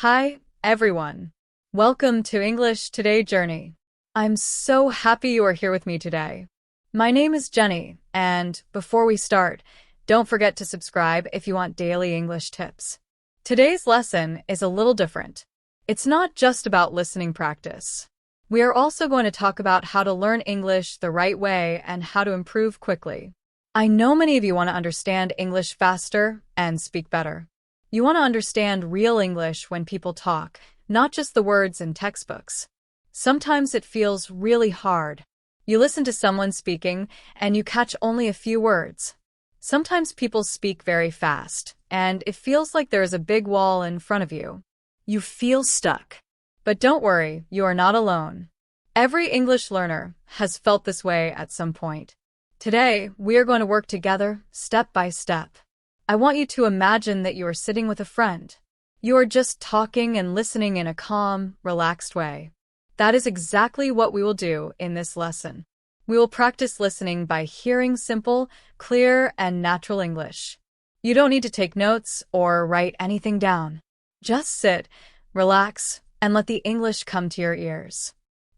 Hi, everyone. Welcome to English Today Journey. I'm so happy you are here with me today. My name is Jenny, and before we start, don't forget to subscribe if you want daily English tips. Today's lesson is a little different. It's not just about listening practice. We are also going to talk about how to learn English the right way and how to improve quickly. I know many of you want to understand English faster and speak better. You want to understand real English when people talk, not just the words in textbooks. Sometimes it feels really hard. You listen to someone speaking and you catch only a few words. Sometimes people speak very fast, and it feels like there is a big wall in front of you. You feel stuck. But don't worry, you are not alone. Every English learner has felt this way at some point. Today, we are going to work together, step by step. I want you to imagine that you are sitting with a friend. You are just talking and listening in a calm, relaxed way. That is exactly what we will do in this lesson. We will practice listening by hearing simple, clear, and natural English. You don't need to take notes or write anything down. Just sit, relax, and let the English come to your ears.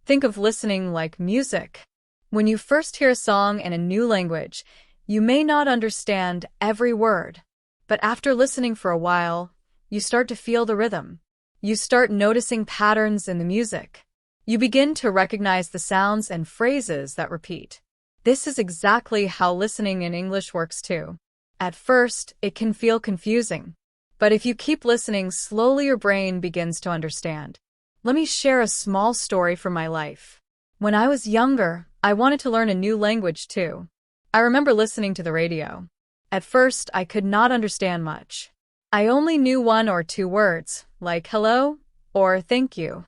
Think of listening like music. When you first hear a song in a new language, you may not understand every word, but after listening for a while, you start to feel the rhythm. You start noticing patterns in the music. You begin to recognize the sounds and phrases that repeat. This is exactly how listening in English works too. At first, it can feel confusing, but if you keep listening, slowly your brain begins to understand. Let me share a small story from my life. When I was younger, I wanted to learn a new language too. I remember listening to the radio. At first, I could not understand much. I only knew one or two words, like hello or thank you.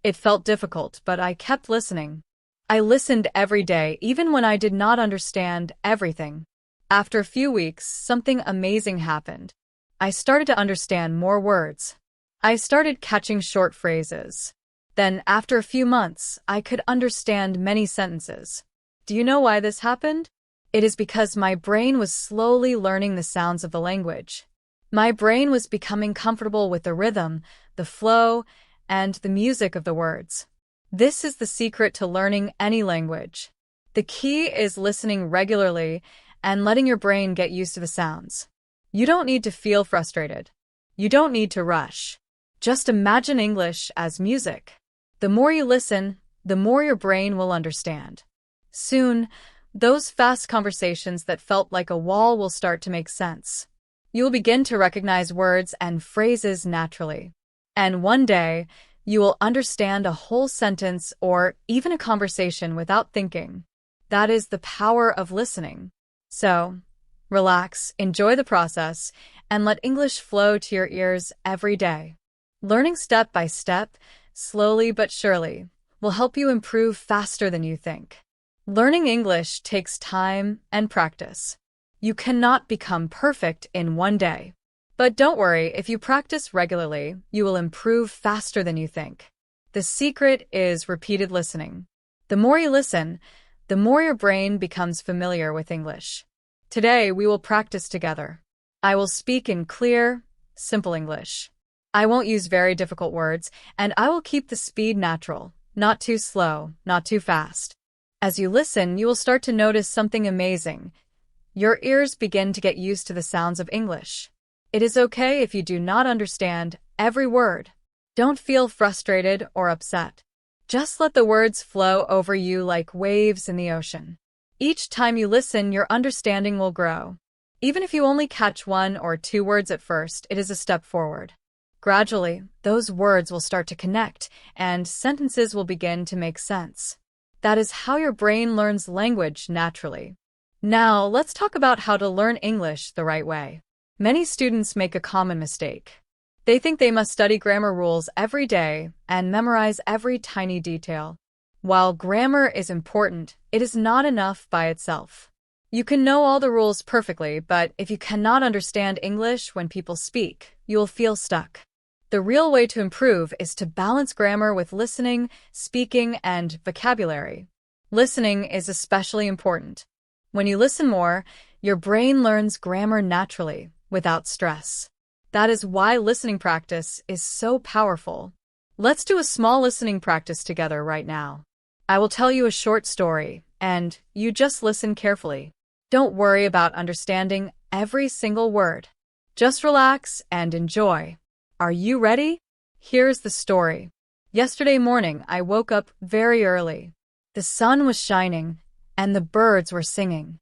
It felt difficult, but I kept listening. I listened every day, even when I did not understand everything. After a few weeks, something amazing happened. I started to understand more words. I started catching short phrases. Then, after a few months, I could understand many sentences. Do you know why this happened? It is because my brain was slowly learning the sounds of the language. My brain was becoming comfortable with the rhythm, the flow, and the music of the words. This is the secret to learning any language. The key is listening regularly and letting your brain get used to the sounds. You don't need to feel frustrated. You don't need to rush. Just imagine English as music. The more you listen, the more your brain will understand. Soon, those fast conversations that felt like a wall will start to make sense. You will begin to recognize words and phrases naturally. And one day, you will understand a whole sentence or even a conversation without thinking. That is the power of listening. So, relax, enjoy the process, and let English flow to your ears every day. Learning step by step, slowly but surely, will help you improve faster than you think. Learning English takes time and practice. You cannot become perfect in one day. But don't worry, if you practice regularly, you will improve faster than you think. The secret is repeated listening. The more you listen, the more your brain becomes familiar with English. Today, we will practice together. I will speak in clear, simple English. I won't use very difficult words, and I will keep the speed natural, not too slow, not too fast. As you listen, you will start to notice something amazing. Your ears begin to get used to the sounds of English. It is okay if you do not understand every word. Don't feel frustrated or upset. Just let the words flow over you like waves in the ocean. Each time you listen, your understanding will grow. Even if you only catch one or two words at first, it is a step forward. Gradually, those words will start to connect, and sentences will begin to make sense. That is how your brain learns language naturally. Now, let's talk about how to learn English the right way. Many students make a common mistake. They think they must study grammar rules every day and memorize every tiny detail. While grammar is important, it is not enough by itself. You can know all the rules perfectly, but if you cannot understand English when people speak, you will feel stuck. The real way to improve is to balance grammar with listening, speaking, and vocabulary. Listening is especially important. When you listen more, your brain learns grammar naturally, without stress. That is why listening practice is so powerful. Let's do a small listening practice together right now. I will tell you a short story, and you just listen carefully. Don't worry about understanding every single word. Just relax and enjoy. Are you ready? Here's the story. Yesterday morning, I woke up very early. The sun was shining, and the birds were singing.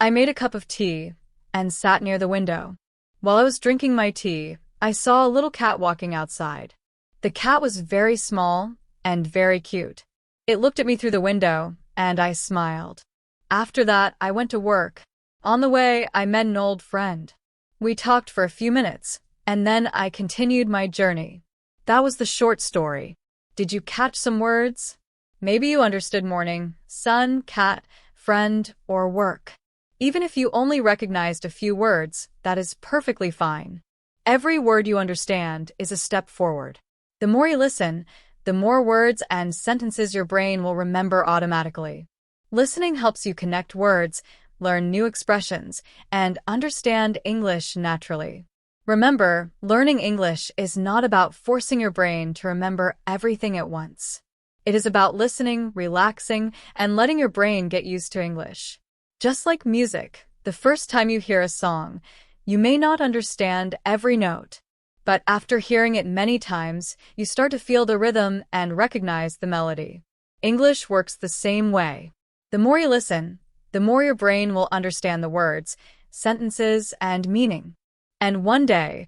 I made a cup of tea and sat near the window. While I was drinking my tea, I saw a little cat walking outside. The cat was very small and very cute. It looked at me through the window, and I smiled. After that, I went to work. On the way, I met an old friend. We talked for a few minutes, and then I continued my journey. That was the short story. Did you catch some words? Maybe you understood morning, sun, cat, friend, or work. Even if you only recognized a few words, that is perfectly fine. Every word you understand is a step forward. The more you listen, the more words and sentences your brain will remember automatically. Listening helps you connect words, learn new expressions, and understand English naturally. Remember, learning English is not about forcing your brain to remember everything at once. It is about listening, relaxing, and letting your brain get used to English. Just like music, the first time you hear a song, you may not understand every note. But after hearing it many times, you start to feel the rhythm and recognize the melody. English works the same way. The more you listen, the more your brain will understand the words, sentences, and meaning. And one day,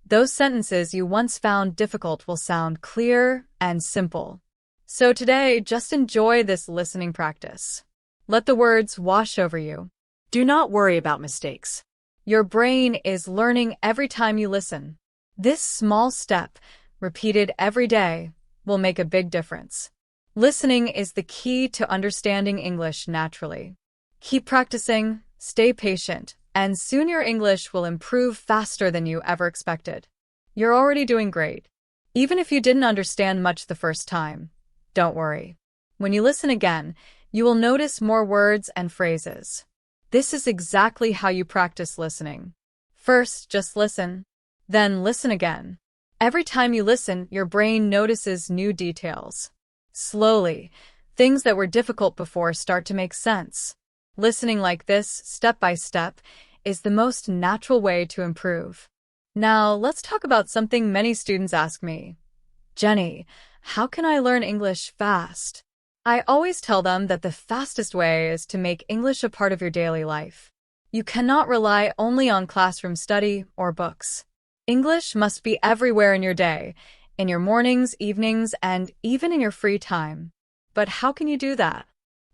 those sentences you once found difficult will sound clear and simple. So today, just enjoy this listening practice. Let the words wash over you. Do not worry about mistakes. Your brain is learning every time you listen. This small step, repeated every day, will make a big difference. Listening is the key to understanding English naturally. Keep practicing, stay patient, and soon your English will improve faster than you ever expected. You're already doing great. Even if you didn't understand much the first time, don't worry. When you listen again, you will notice more words and phrases. This is exactly how you practice listening. First, just listen. Then listen again. Every time you listen, your brain notices new details. Slowly, things that were difficult before start to make sense. Listening like this, step by step, is the most natural way to improve. Now, let's talk about something many students ask me. Jenny, how can I learn English fast? I always tell them that the fastest way is to make English a part of your daily life. You cannot rely only on classroom study or books. English must be everywhere in your day, in your mornings, evenings, and even in your free time. But how can you do that?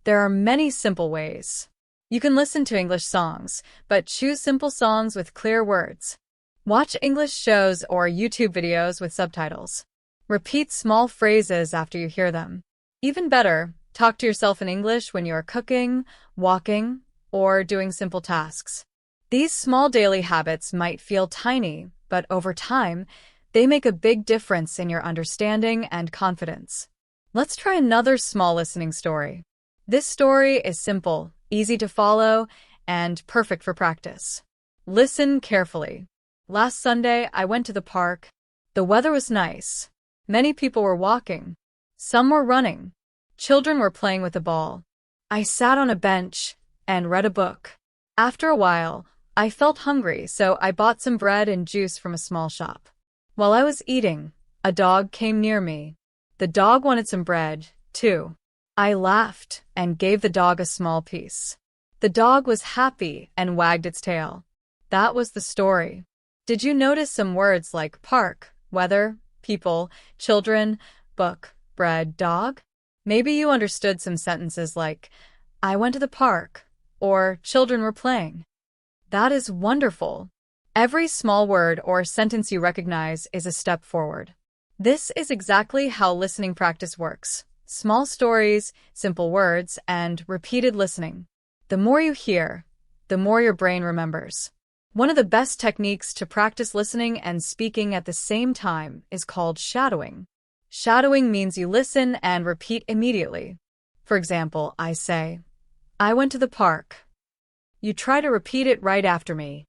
There are many simple ways. You can listen to English songs, but choose simple songs with clear words. Watch English shows or YouTube videos with subtitles. Repeat small phrases after you hear them. Even better, talk to yourself in English when you are cooking, walking, or doing simple tasks. These small daily habits might feel tiny, but over time, they make a big difference in your understanding and confidence. Let's try another small listening story. This story is simple, easy to follow, and perfect for practice. Listen carefully. Last Sunday, I went to the park. The weather was nice. Many people were walking. Some were running. Children were playing with a ball. I sat on a bench and read a book. After a while, I felt hungry, so I bought some bread and juice from a small shop. While I was eating, a dog came near me. The dog wanted some bread, too. I laughed and gave the dog a small piece. The dog was happy and wagged its tail. That was the story. Did you notice some words like park, weather, people, children, book, bread, dog? Maybe you understood some sentences like, I went to the park, or children were playing. That is wonderful. Every small word or sentence you recognize is a step forward. This is exactly how listening practice works. Small stories, simple words, and repeated listening. The more you hear, the more your brain remembers. One of the best techniques to practice listening and speaking at the same time is called shadowing. Shadowing means you listen and repeat immediately. For example, I say, I went to the park. You try to repeat it right after me.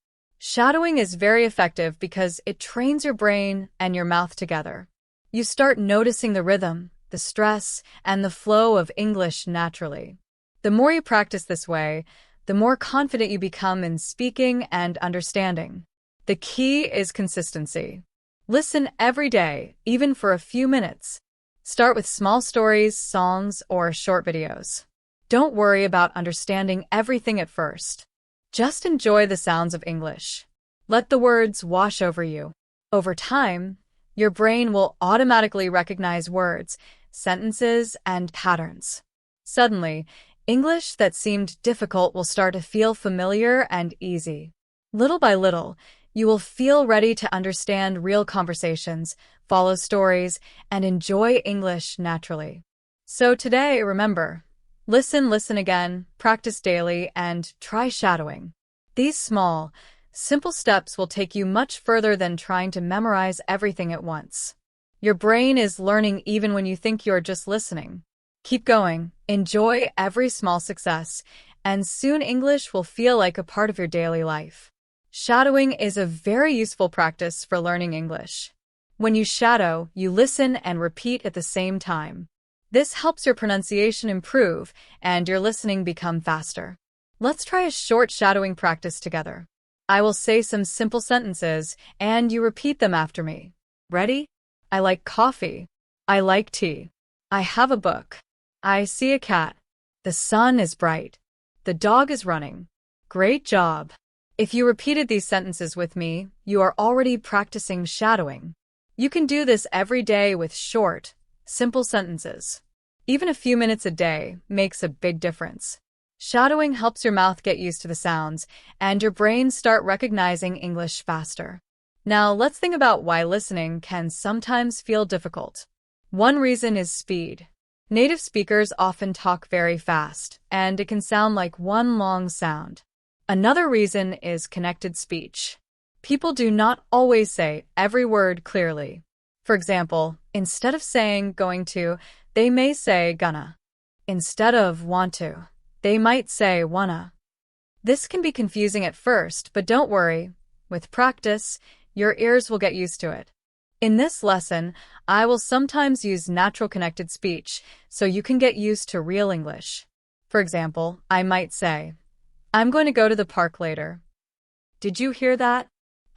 Shadowing is very effective because it trains your brain and your mouth together. You start noticing the rhythm, the stress, and the flow of English naturally. The more you practice this way, the more confident you become in speaking and understanding. The key is consistency. Listen every day, even for a few minutes. Start with small stories, songs, or short videos. Don't worry about understanding everything at first. Just enjoy the sounds of English. Let the words wash over you. Over time, your brain will automatically recognize words, sentences, and patterns. Suddenly, English that seemed difficult will start to feel familiar and easy. Little by little, you will feel ready to understand real conversations, follow stories, and enjoy English naturally. So today, remember, listen again, practice daily, and try shadowing. These small, simple steps will take you much further than trying to memorize everything at once. Your brain is learning even when you think you're just listening. Keep going, enjoy every small success, and soon English will feel like a part of your daily life. Shadowing is a very useful practice for learning English. When you shadow, you listen and repeat at the same time. This helps your pronunciation improve and your listening become faster. Let's try a short shadowing practice together. I will say some simple sentences, and you repeat them after me. Ready? I like coffee. I like tea. I have a book. I see a cat. The sun is bright. The dog is running. Great job. If you repeated these sentences with me, you are already practicing shadowing. You can do this every day with short, simple sentences. Even a few minutes a day makes a big difference. Shadowing helps your mouth get used to the sounds, and your brain start recognizing English faster. Now, let's think about why listening can sometimes feel difficult. One reason is speed. Native speakers often talk very fast, and it can sound like one long sound. Another reason is connected speech. People do not always say every word clearly. For example, instead of saying going to, they may say gonna. Instead of want to, they might say wanna. This can be confusing at first, but don't worry. With practice, your ears will get used to it. In this lesson, I will sometimes use natural connected speech so you can get used to real English. For example, I might say, I'm going to go to the park later. Did you hear that?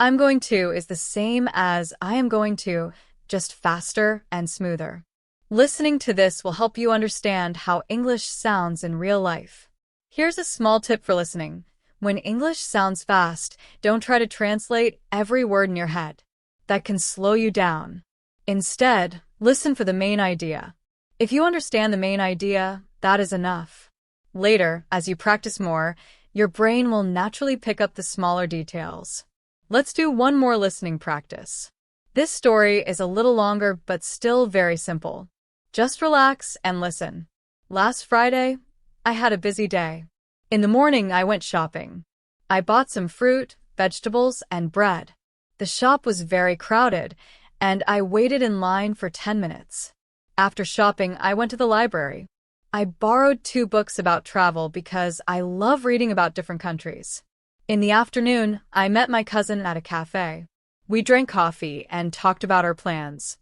I'm going to is the same as I am going to, just faster and smoother. Listening to this will help you understand how English sounds in real life. Here's a small tip for listening. When English sounds fast, don't try to translate every word in your head. That can slow you down. Instead, listen for the main idea. If you understand the main idea, that is enough. Later, as you practice more, your brain will naturally pick up the smaller details. Let's do one more listening practice. This story is a little longer but still very simple. Just relax and listen. Last Friday, I had a busy day. In the morning, I went shopping. I bought some fruit, vegetables, and bread. The shop was very crowded, and I waited in line for 10 minutes. After shopping, I went to the library. I borrowed 2 books about travel because I love reading about different countries. In the afternoon, I met my cousin at a cafe. We drank coffee and talked about our plans.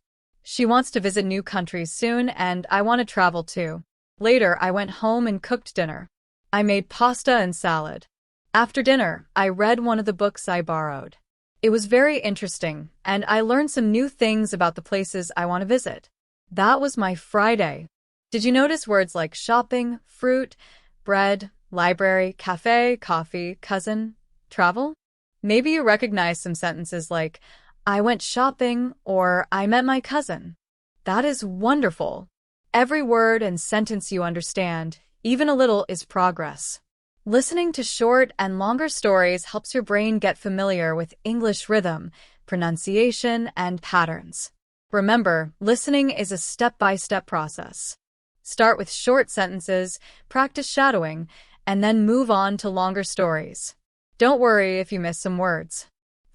She wants to visit new countries soon, and I want to travel too. Later, I went home and cooked dinner. I made pasta and salad. After dinner, I read one of the books I borrowed. It was very interesting, and I learned some new things about the places I want to visit. That was my Friday. Did you notice words like shopping, fruit, bread, library, cafe, coffee, cousin, travel? Maybe you recognize some sentences like, I went shopping or I met my cousin. That is wonderful. Every word and sentence you understand, even a little, is progress. Listening to short and longer stories helps your brain get familiar with English rhythm, pronunciation, and patterns. Remember, listening is a step-by-step process. Start with short sentences, practice shadowing, and then move on to longer stories. Don't worry if you miss some words.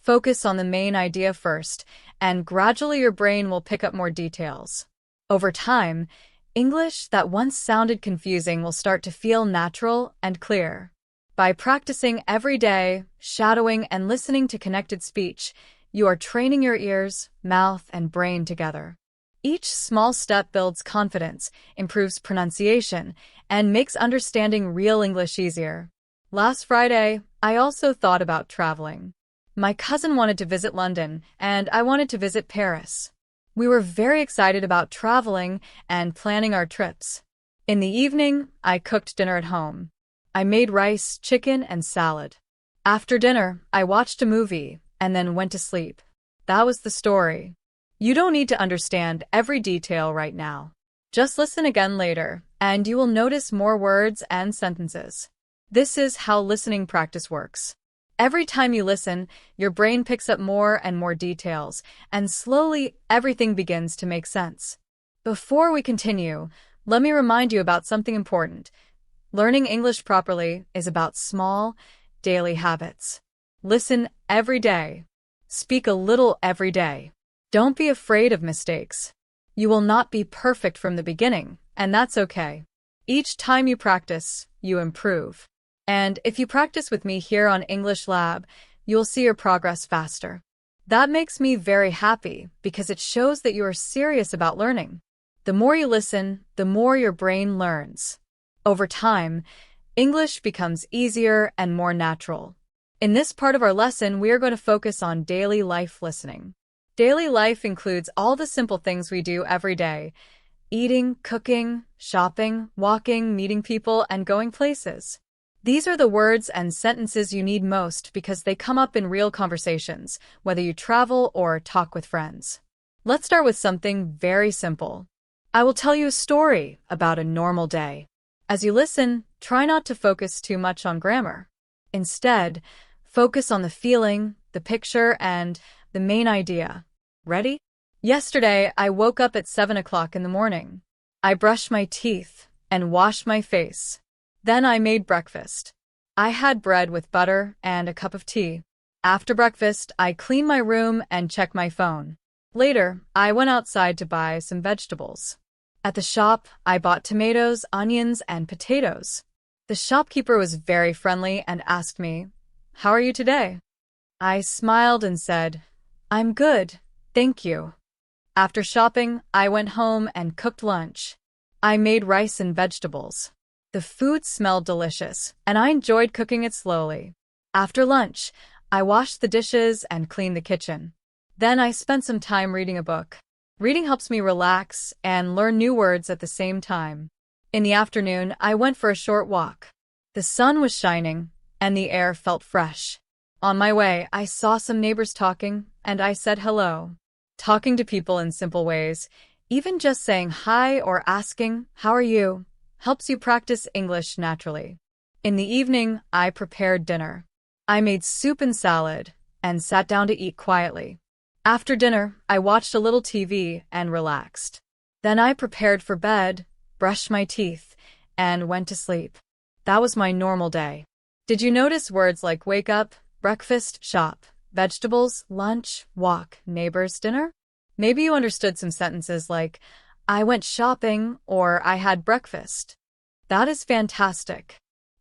Focus on the main idea first, and gradually your brain will pick up more details. Over time, English that once sounded confusing will start to feel natural and clear. By practicing every day, shadowing and listening to connected speech, you are training your ears, mouth, and brain together. Each small step builds confidence, improves pronunciation, and makes understanding real English easier. Last Friday, I also thought about traveling. My cousin wanted to visit London, and I wanted to visit Paris. We were very excited about traveling and planning our trips. In the evening, I cooked dinner at home. I made rice, chicken, and salad. After dinner, I watched a movie and then went to sleep. That was the story. You don't need to understand every detail right now. Just listen again later, and you will notice more words and sentences. This is how listening practice works. Every time you listen, your brain picks up more and more details, and slowly everything begins to make sense. Before we continue, let me remind you about something important. Learning English properly is about small, daily habits. Listen every day. Speak a little every day. Don't be afraid of mistakes. You will not be perfect from the beginning, and that's okay. Each time you practice, you improve. And if you practice with me here on English Lab, you'll see your progress faster. That makes me very happy because it shows that you are serious about learning. The more you listen, the more your brain learns. Over time, English becomes easier and more natural. In this part of our lesson, we are going to focus on daily life listening. Daily life includes all the simple things we do every day: eating, cooking, shopping, walking, meeting people, and going places. These are the words and sentences you need most because they come up in real conversations, whether you travel or talk with friends. Let's start with something very simple. I will tell you a story about a normal day. As you listen, try not to focus too much on grammar. Instead, focus on the feeling, the picture, and the main idea. Ready? Yesterday, I woke up at 7 o'clock in the morning. I brushed my teeth and washed my face. Then I made breakfast. I had bread with butter and a cup of tea. After breakfast, I cleaned my room and checked my phone. Later, I went outside to buy some vegetables. At the shop, I bought tomatoes, onions, and potatoes. The shopkeeper was very friendly and asked me, "How are you today?" I smiled and said, "I'm good, thank you." After shopping, I went home and cooked lunch. I made rice and vegetables. The food smelled delicious, and I enjoyed cooking it slowly. After lunch, I washed the dishes and cleaned the kitchen. Then I spent some time reading a book. Reading helps me relax and learn new words at the same time. In the afternoon, I went for a short walk. The sun was shining, and the air felt fresh. On my way, I saw some neighbors talking, and I said hello. Talking to people in simple ways, even just saying hi or asking, "How are you?" helps you practice English naturally. In the evening, I prepared dinner. I made soup and salad, and sat down to eat quietly. After dinner, I watched a little TV and relaxed. Then I prepared for bed, brushed my teeth, and went to sleep. That was my normal day. Did you notice words like wake up, breakfast, shop, vegetables, lunch, walk, neighbors, dinner? Maybe you understood some sentences like, I went shopping or I had breakfast. That is fantastic.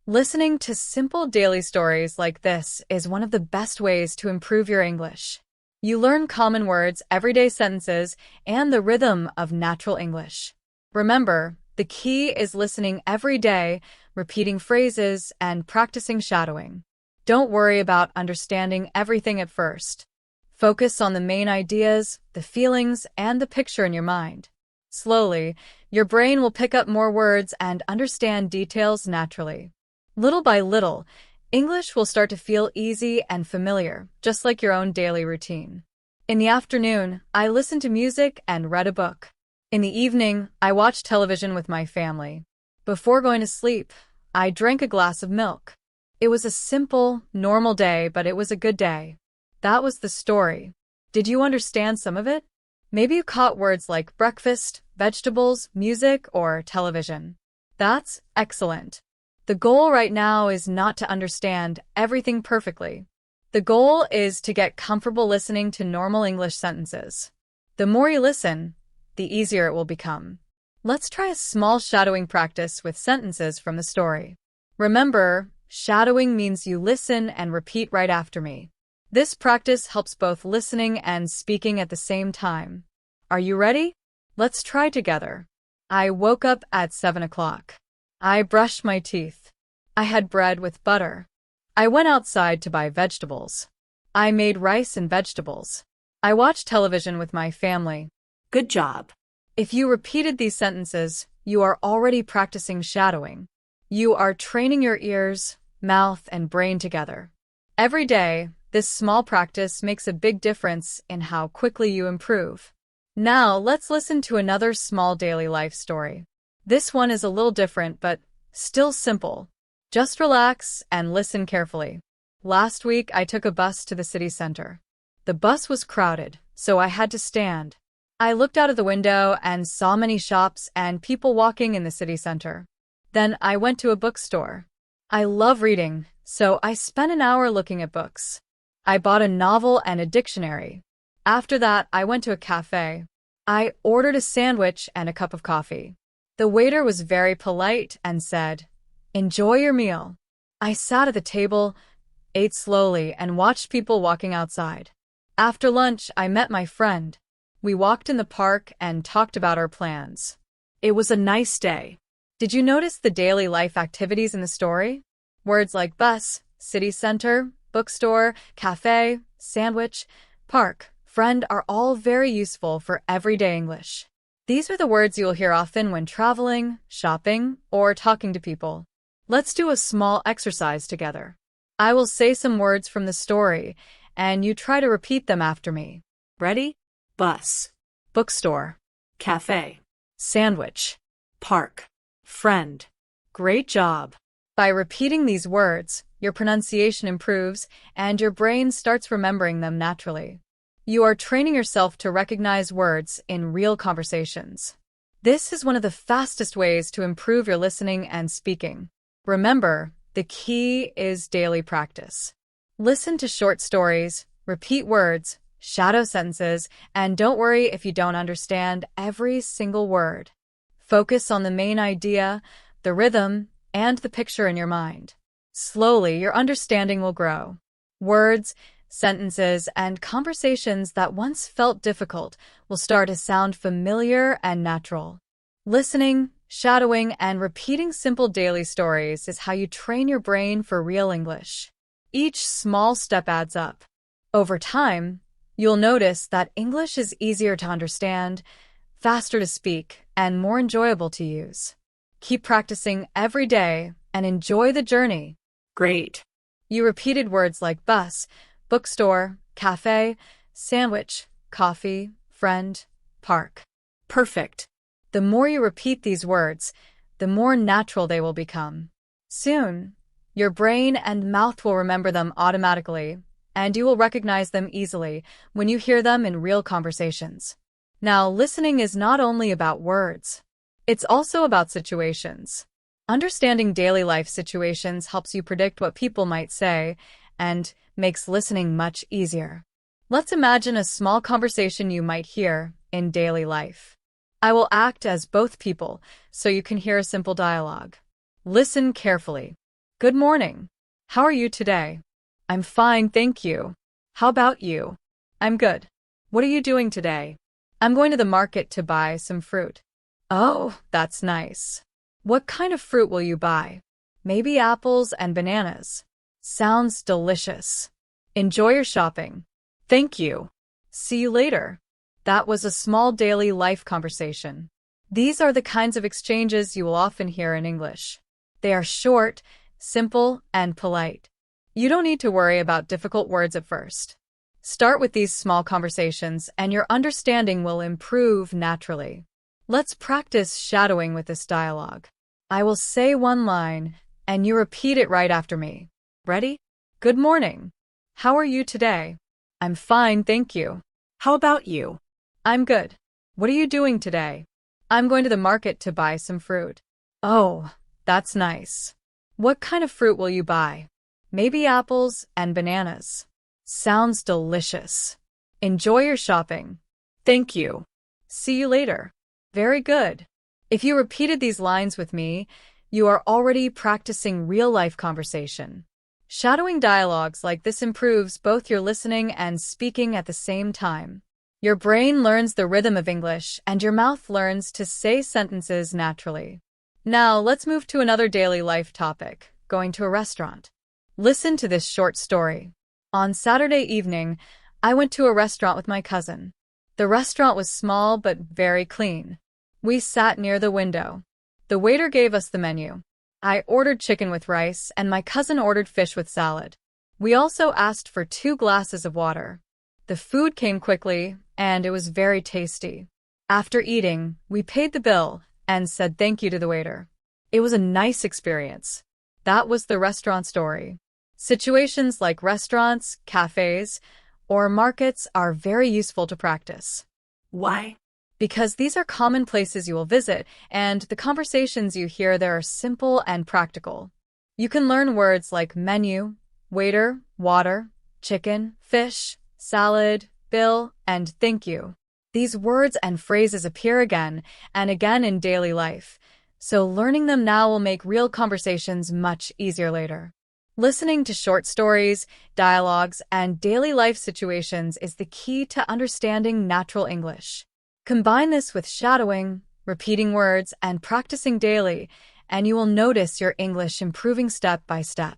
Listening to simple daily stories like this is one of the best ways to improve your English. You learn common words, everyday sentences, and the rhythm of natural English. Remember, the key is listening every day, repeating phrases, and practicing shadowing. Don't worry about understanding everything at first. Focus on the main ideas, the feelings, and the picture in your mind. Slowly, your brain will pick up more words and understand details naturally. Little by little, English will start to feel easy and familiar, just like your own daily routine. In the afternoon, I listened to music and read a book. In the evening, I watched television with my family. Before going to sleep, I drank a glass of milk. It was a simple, normal day, but it was a good day. That was the story. Did you understand some of it? Maybe you caught words like breakfast, vegetables, music, or television. That's excellent. The goal right now is not to understand everything perfectly. The goal is to get comfortable listening to normal English sentences. The more you listen, the easier it will become. Let's try a small shadowing practice with sentences from the story. Remember, Shadowing means you listen and repeat right after me. This practice helps both listening and speaking at the same time. Are you ready? Let's try together. I woke up at 7 o'clock. I brushed my teeth. I had bread with butter. I went outside to buy vegetables. I made rice and vegetables. I watched television with my family. Good job. If you repeated these sentences, you are already practicing shadowing. You are training your ears, mouth, and brain together. Every day, this small practice makes a big difference in how quickly you improve. Now, let's listen to another small daily life story. This one is a little different, but still simple. Just relax and listen carefully. Last week, I took a bus to the city center. The bus was crowded, so I had to stand. I looked out of the window and saw many shops and people walking in the city center. Then I went to a bookstore. I love reading, so I spent an hour looking at books. I bought a novel and a dictionary. After that, I went to a cafe. I ordered a sandwich and a cup of coffee. The waiter was very polite and said, "Enjoy your meal." I sat at the table, ate slowly, and watched people walking outside. After lunch, I met my friend. We walked in the park and talked about our plans. It was a nice day. Did you notice the daily life activities in the story? Words like bus, city center, bookstore, cafe, sandwich, park, friend are all very useful for everyday English. These are the words you'll hear often when traveling, shopping, or talking to people. Let's do a small exercise together. I will say some words from the story, and you try to repeat them after me. Ready? Bus, Bookstore, cafe, sandwich, park, friend. Great job. By repeating these words, your pronunciation improves and your brain starts remembering them naturally. You are training yourself to recognize words in real conversations. This is one of the fastest ways to improve your listening and speaking. Remember, the key is daily practice. Listen to short stories, repeat words, shadow sentences, and don't worry if you don't understand every single word. Focus on the main idea, the rhythm, and the picture in your mind. Slowly, your understanding will grow. Words, sentences, and conversations that once felt difficult will start to sound familiar and natural. Listening, shadowing, and repeating simple daily stories is how you train your brain for real English. Each small step adds up. Over time, you'll notice that English is easier to understand, faster to speak, and more enjoyable to use. Keep practicing every day and enjoy the journey. Great. You repeated words like bus, bookstore, cafe, sandwich, coffee, friend, park. Perfect. The more you repeat these words, the more natural they will become. Soon, your brain and mouth will remember them automatically, and you will recognize them easily when you hear them in real conversations. Now, listening is not only about words. It's also about situations. Understanding daily life situations helps you predict what people might say and makes listening much easier. Let's imagine a small conversation you might hear in daily life. I will act as both people so you can hear a simple dialogue. Listen carefully. Good morning. How are you today? I'm fine, thank you. How about you? I'm good. What are you doing today? I'm going to the market to buy some fruit. Oh, that's nice. What kind of fruit will you buy? Maybe apples and bananas. Sounds delicious. Enjoy your shopping. Thank you. See you later. That was a small daily life conversation. These are the kinds of exchanges you will often hear in English. They are short, simple, and polite. You don't need to worry about difficult words at first. Start with these small conversations and your understanding will improve naturally. Let's practice shadowing with this dialogue. I will say one line, and you repeat it right after me. Ready? Good morning. How are you today? I'm fine, thank you. How about you? I'm good. What are you doing today? I'm going to the market to buy some fruit. Oh, that's nice. What kind of fruit will you buy? Maybe apples and bananas. Sounds delicious. Enjoy your shopping. Thank you. See you later. Very good. If you repeated these lines with me, You are already practicing real-life conversation. Shadowing dialogues like this improves both your listening and speaking at the same time. Your brain learns the rhythm of English, and your mouth learns to say sentences naturally. Now, let's move to another daily life topic, going to a restaurant. Listen to this short story. On Saturday evening, I went to a restaurant with my cousin. The restaurant was small but very clean. We sat near the window. The waiter gave us the menu. I ordered chicken with rice, and my cousin ordered fish with salad. We also asked for 2 glasses of water. The food came quickly, and it was very tasty. After eating, we paid the bill and said thank you to the waiter. It was a nice experience. That was the restaurant story. Situations like restaurants, cafes, or markets are very useful to practice. Why? Because these are common places you will visit, and the conversations you hear there are simple and practical. You can learn words like menu, waiter, water, chicken, fish, salad, bill, and thank you. These words and phrases appear again and again in daily life, so learning them now will make real conversations much easier later. Listening to short stories, dialogues, and daily life situations is the key to understanding natural English. Combine this with shadowing, repeating words, and practicing daily, and you will notice your English improving step by step.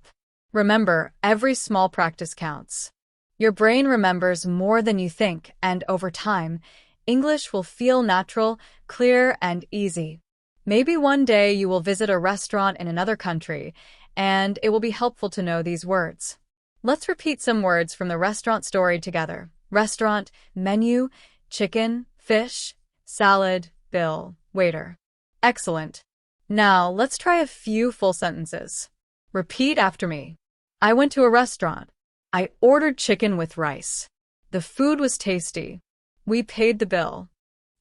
Remember, every small practice counts. Your brain remembers more than you think, and over time, English will feel natural, clear, and easy. Maybe one day you will visit a restaurant in another country, and it will be helpful to know these words. Let's repeat some words from the restaurant story together. Restaurant, menu, chicken, fish, salad, bill, waiter. Excellent. Now, let's try a few full sentences. Repeat after me. I went to a restaurant. I ordered chicken with rice. The food was tasty. We paid the bill.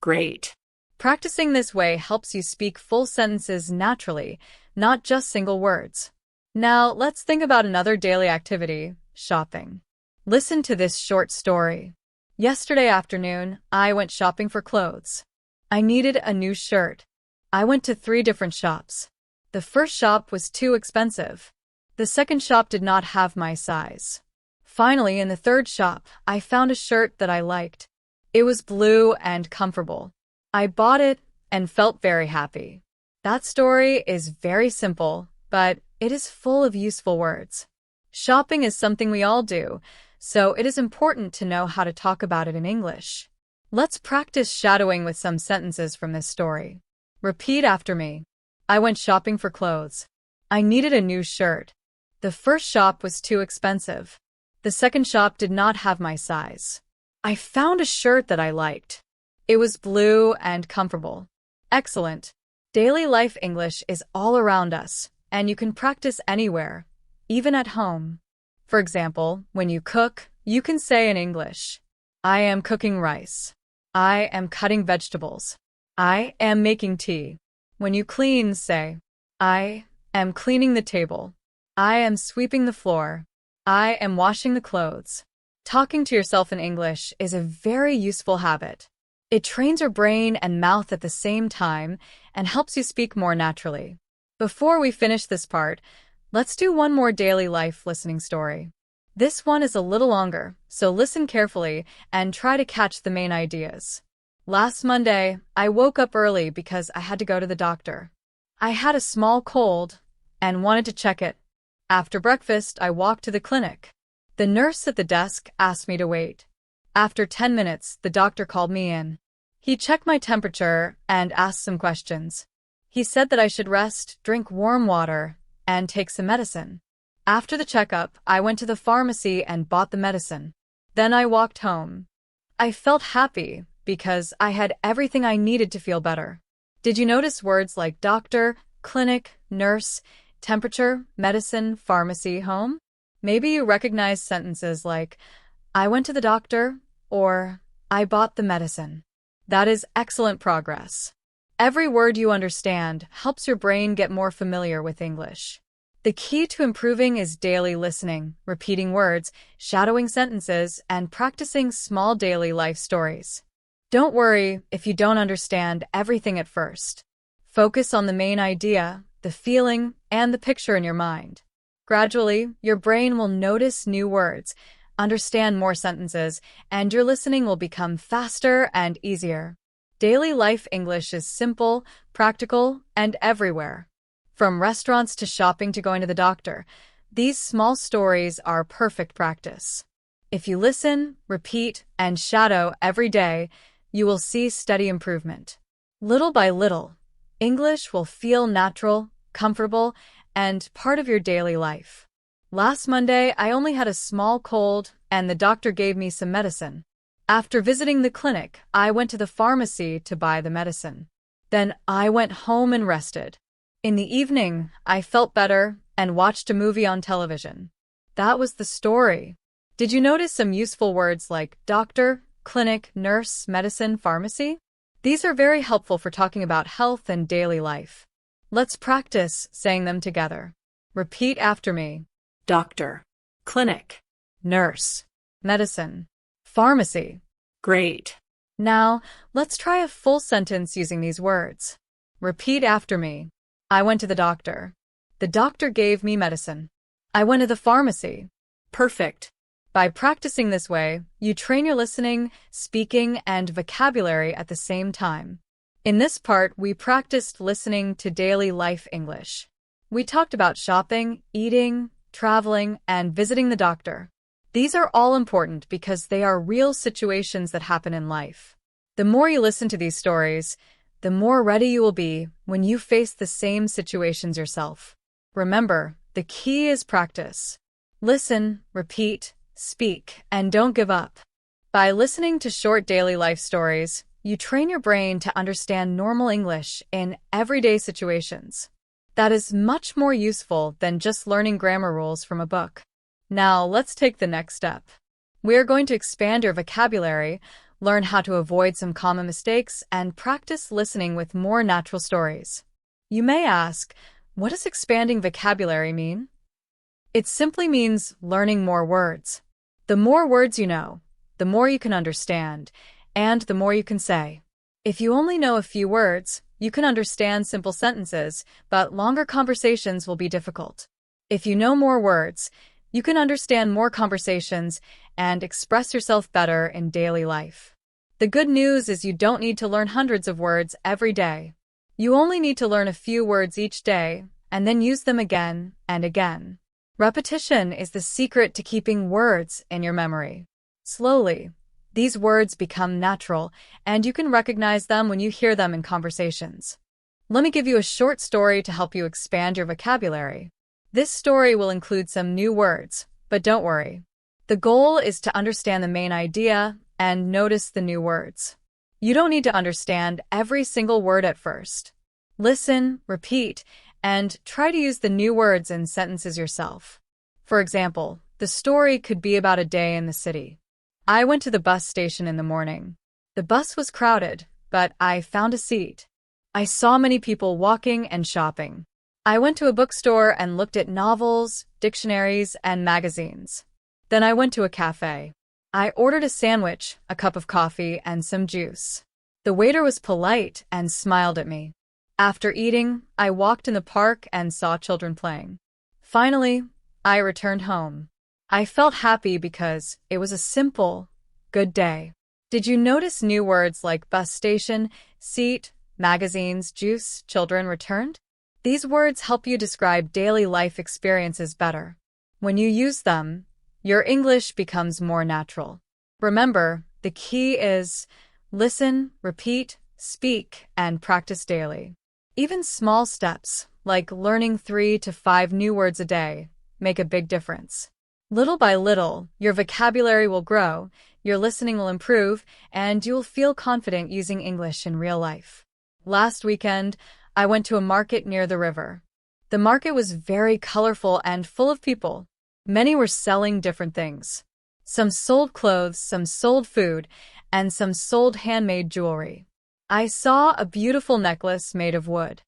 Great. Practicing this way helps you speak full sentences naturally, not just single words. Now, let's think about another daily activity, shopping. Listen to this short story. Yesterday afternoon, I went shopping for clothes. I needed a new shirt. I went to 3 different shops. The first shop was too expensive. The second shop did not have my size. Finally, in the third shop, I found a shirt that I liked. It was blue and comfortable. I bought it and felt very happy. That story is very simple, but it is full of useful words. Shopping is something we all do, so it is important to know how to talk about it in English. Let's practice shadowing with some sentences from this story. Repeat after me. I went shopping for clothes. I needed a new shirt. The first shop was too expensive. The second shop did not have my size. I found a shirt that I liked. It was blue and comfortable. Excellent. Daily life English is all around us, and you can practice anywhere, even at home. For example, when you cook, you can say in English, I am cooking rice. I am cutting vegetables. I am making tea. When you clean, say, I am cleaning the table. I am sweeping the floor. I am washing the clothes. Talking to yourself in English is a very useful habit. It trains your brain and mouth at the same time and helps you speak more naturally. Before we finish this part, let's do one more daily life listening story. This one is a little longer, so listen carefully and try to catch the main ideas. Last Monday, I woke up early because I had to go to the doctor. I had a small cold and wanted to check it. After breakfast, I walked to the clinic. The nurse at the desk asked me to wait. After 10 minutes, the doctor called me in. He checked my temperature and asked some questions. He said that I should rest, drink warm water, and take some medicine. After the checkup, I went to the pharmacy and bought the medicine. Then I walked home. I felt happy because I had everything I needed to feel better. Did you notice words like doctor, clinic, nurse, temperature, medicine, pharmacy, home? Maybe you recognize sentences like, I went to the doctor, or I bought the medicine. That is excellent progress. Every word you understand helps your brain get more familiar with English. The key to improving is daily listening, repeating words, shadowing sentences, and practicing small daily life stories. Don't worry if you don't understand everything at first. Focus on the main idea the feeling, and the picture in your mind. Gradually, your brain will notice new words, understand more sentences, and your listening will become faster and easier. Daily life English is simple, practical, and everywhere. From restaurants to shopping to going to the doctor, these small stories are perfect practice. If you listen, repeat, and shadow every day, you will see steady improvement. Little by little, English will feel natural, comfortable, and part of your daily life. Last Monday, I only had a small cold, and the doctor gave me some medicine. After visiting the clinic, I went to the pharmacy to buy the medicine. Then I went home and rested. In the evening, I felt better and watched a movie on television. That was the story. Did you notice some useful words like doctor, clinic, nurse, medicine, pharmacy? These are very helpful for talking about health and daily life. Let's practice saying them together. Repeat after me. Doctor. Clinic. Nurse. Medicine. Pharmacy. Great. Now, let's try a full sentence using these words. Repeat after me. I went to the doctor. The doctor gave me medicine. I went to the pharmacy. Perfect. By practicing this way, you train your listening, speaking, and vocabulary at the same time. In this part, we practiced listening to daily life English. We talked about shopping, eating, traveling, and visiting the doctor. These are all important because they are real situations that happen in life. The more you listen to these stories, the more ready you will be when you face the same situations yourself. Remember, the key is practice. Listen, repeat, speak, and don't give up. By listening to short daily life stories, you train your brain to understand normal English in everyday situations. That is much more useful than just learning grammar rules from a book. Now, let's take the next step. We are going to expand your vocabulary, learn how to avoid some common mistakes, and practice listening with more natural stories. You may ask, what does expanding vocabulary mean? It simply means learning more words. The more words you know, the more you can understand, and the more you can say. If you only know a few words, you can understand simple sentences, but longer conversations will be difficult. If you know more words, you can understand more conversations and express yourself better in daily life. The good news is you don't need to learn hundreds of words every day. You only need to learn a few words each day and then use them again and again. Repetition is the secret to keeping words in your memory. Slowly, these words become natural, and you can recognize them when you hear them in conversations. Let me give you a short story to help you expand your vocabulary. This story will include some new words, but don't worry. The goal is to understand the main idea and notice the new words. You don't need to understand every single word at first. Listen, repeat, and try to use the new words in sentences yourself. For example, the story could be about a day in the city. I went to the bus station in the morning. The bus was crowded, but I found a seat. I saw many people walking and shopping. I went to a bookstore and looked at novels, dictionaries, and magazines. Then I went to a cafe. I ordered a sandwich, a cup of coffee, and some juice. The waiter was polite and smiled at me. After eating, I walked in the park and saw children playing. Finally, I returned home. I felt happy because it was a simple, good day. Did you notice new words like bus station, seat, magazines, juice, children returned? These words help you describe daily life experiences better. When you use them, your English becomes more natural. Remember, the key is listen, repeat, speak, and practice daily. Even small steps, like learning 3 to 5 new words a day, make a big difference. Little by little, your vocabulary will grow, your listening will improve, and you'll feel confident using English in real life. Last weekend, I went to a market near the river. The market was very colorful and full of people. Many were selling different things. Some sold clothes, some sold food, and some sold handmade jewelry. I saw a beautiful necklace made of wood.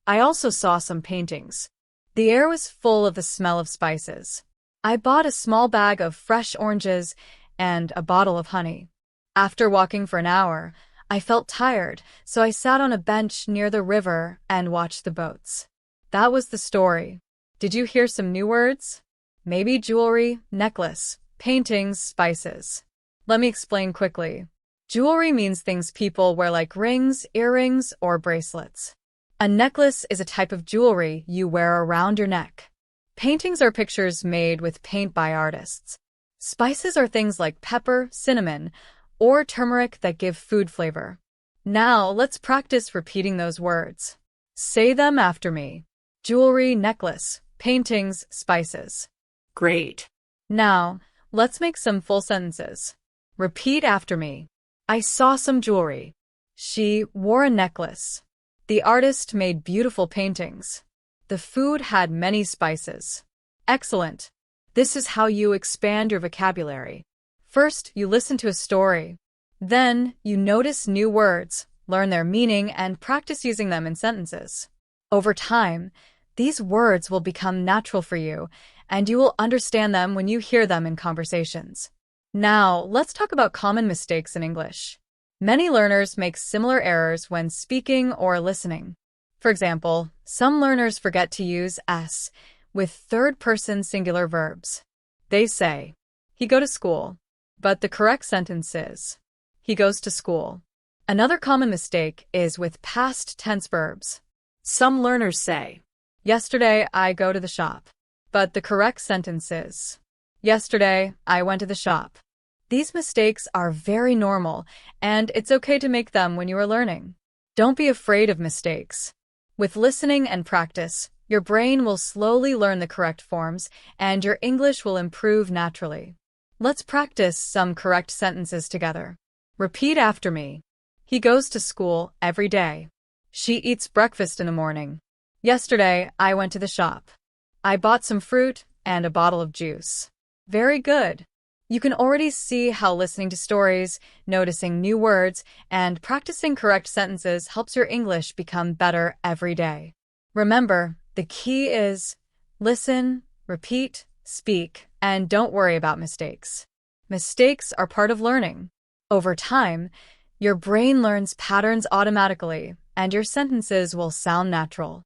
I also saw some paintings. The air was full of the smell of spices. I bought a small bag of fresh oranges and a bottle of honey. After walking for an hour, I felt tired, so I sat on a bench near the river and watched the boats. That was the story. Did you hear some new words? Maybe jewelry, necklace, paintings, spices. Let me explain quickly. Jewelry means things people wear like rings, earrings, or bracelets. A necklace is a type of jewelry you wear around your neck. Paintings are pictures made with paint by artists. Spices are things like pepper, cinnamon, or turmeric that give food flavor. Now, let's practice repeating those words. Say them after me. Jewelry, necklace, paintings, spices. Great. Now, let's make some full sentences. Repeat after me. I saw some jewelry. She wore a necklace. The artist made beautiful paintings. The food had many spices. Excellent. This is how you expand your vocabulary. First, you listen to a story. Then, you notice new words, learn their meaning, and practice using them in sentences. Over time, these words will become natural for you, and you will understand them when you hear them in conversations. Now, let's talk about common mistakes in English. Many learners make similar errors when speaking or listening. For example, some learners forget to use s with third-person singular verbs. They say, he go to school, but the correct sentence is, he goes to school. Another common mistake is with past tense verbs. Some learners say, yesterday I go to the shop, but the correct sentence is, yesterday I went to the shop. These mistakes are very normal, and it's okay to make them when you are learning. Don't be afraid of mistakes. With listening and practice, your brain will slowly learn the correct forms, and your English will improve naturally. Let's practice some correct sentences together. Repeat after me. He goes to school every day. She eats breakfast in the morning. Yesterday, I went to the shop. I bought some fruit and a bottle of juice. Very good. You can already see how listening to stories, noticing new words, and practicing correct sentences helps your English become better every day. Remember, the key is listen, repeat, speak, and don't worry about mistakes. Mistakes are part of learning. Over time, your brain learns patterns automatically, and your sentences will sound natural.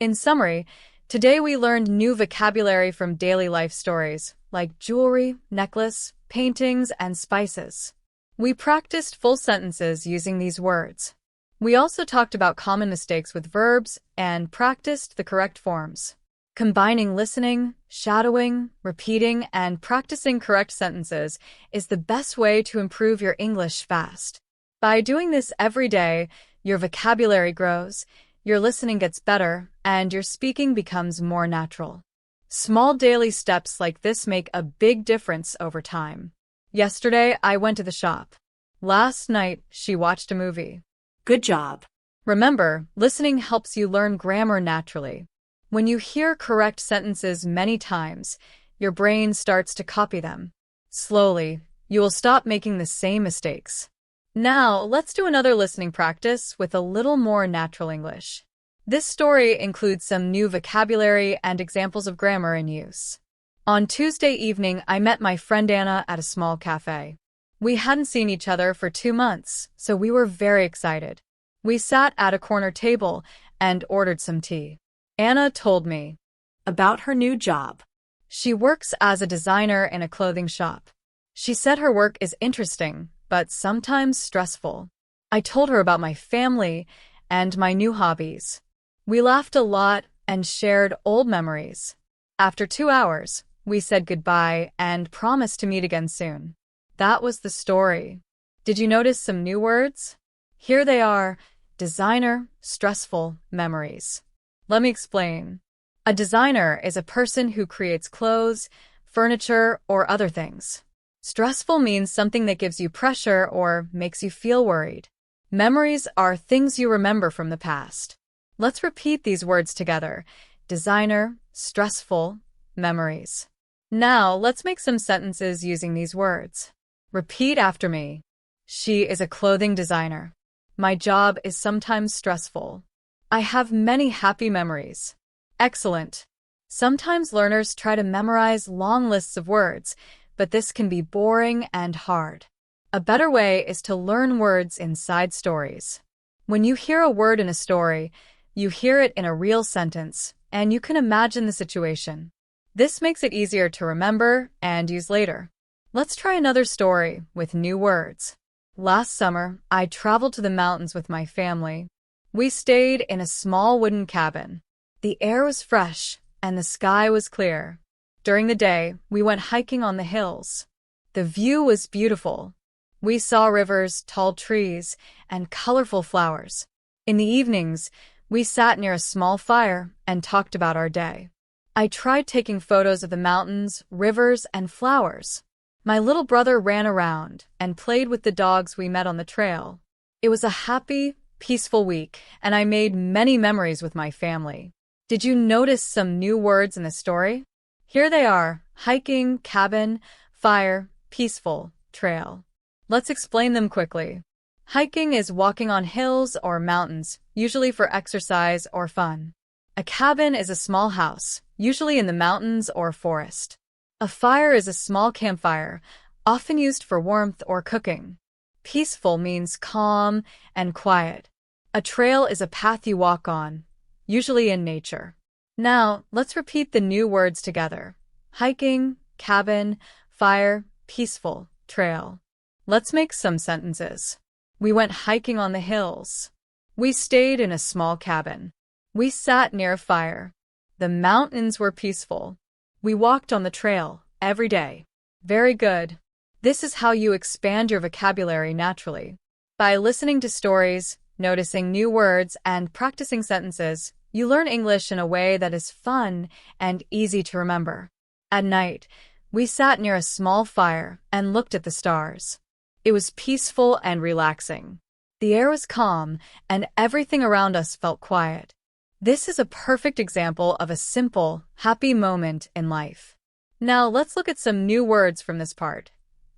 In summary, today we learned new vocabulary from daily life stories, like jewelry, necklace, paintings, and spices. We practiced full sentences using these words. We also talked about common mistakes with verbs and practiced the correct forms. Combining listening, shadowing, repeating, and practicing correct sentences is the best way to improve your English fast. By doing this every day, your vocabulary grows, your listening gets better, and your speaking becomes more natural. Small daily steps like this make a big difference over time. Yesterday, I went to the shop. Last night, she watched a movie. Good job. Remember, listening helps you learn grammar naturally. When you hear correct sentences many times, your brain starts to copy them. Slowly, you will stop making the same mistakes. Now, let's do another listening practice with a little more natural English. This story includes some new vocabulary and examples of grammar in use. On Tuesday evening, I met my friend Anna at a small cafe. We hadn't seen each other for 2 months, so we were very excited. We sat at a corner table and ordered some tea. Anna told me about her new job. She works as a designer in a clothing shop. She said her work is interesting, but sometimes stressful. I told her about my family and my new hobbies. We laughed a lot and shared old memories. After 2 hours, we said goodbye and promised to meet again soon. That was the story. Did you notice some new words? Here they are: designer, stressful, memories. Let me explain. A designer is a person who creates clothes, furniture, or other things. Stressful means something that gives you pressure or makes you feel worried. Memories are things you remember from the past. Let's repeat these words together: designer, stressful, memories. Now, let's make some sentences using these words. Repeat after me. She is a clothing designer. My job is sometimes stressful. I have many happy memories. Excellent. Sometimes learners try to memorize long lists of words, but this can be boring and hard. A better way is to learn words inside stories. When you hear a word in a story, you hear it in a real sentence, and you can imagine the situation. This makes it easier to remember and use later. Let's try another story with new words. Last summer, I traveled to the mountains with my family. We stayed in a small wooden cabin. The air was fresh and the sky was clear. During the day, we went hiking on the hills. The view was beautiful. We saw rivers, tall trees, and colorful flowers. In the evenings, we sat near a small fire and talked about our day. I tried taking photos of the mountains, rivers, and flowers. My little brother ran around and played with the dogs we met on the trail. It was a happy, peaceful week, and I made many memories with my family. Did you notice some new words in the story? Here they are: hiking, cabin, fire, peaceful, trail. Let's explain them quickly. Hiking is walking on hills or mountains, usually for exercise or fun. A cabin is a small house, usually in the mountains or forest. A fire is a small campfire, often used for warmth or cooking. Peaceful means calm and quiet. A trail is a path you walk on, usually in nature. Now, let's repeat the new words together. Hiking, cabin, fire, peaceful, trail. Let's make some sentences. We went hiking on the hills. We stayed in a small cabin. We sat near a fire. The mountains were peaceful. We walked on the trail every day. Very good. This is how you expand your vocabulary naturally. By listening to stories, noticing new words, and practicing sentences, you learn English in a way that is fun and easy to remember. At night, we sat near a small fire and looked at the stars. It was peaceful and relaxing. The air was calm, and everything around us felt quiet. This is a perfect example of a simple, happy moment in life. Now let's look at some new words from this part.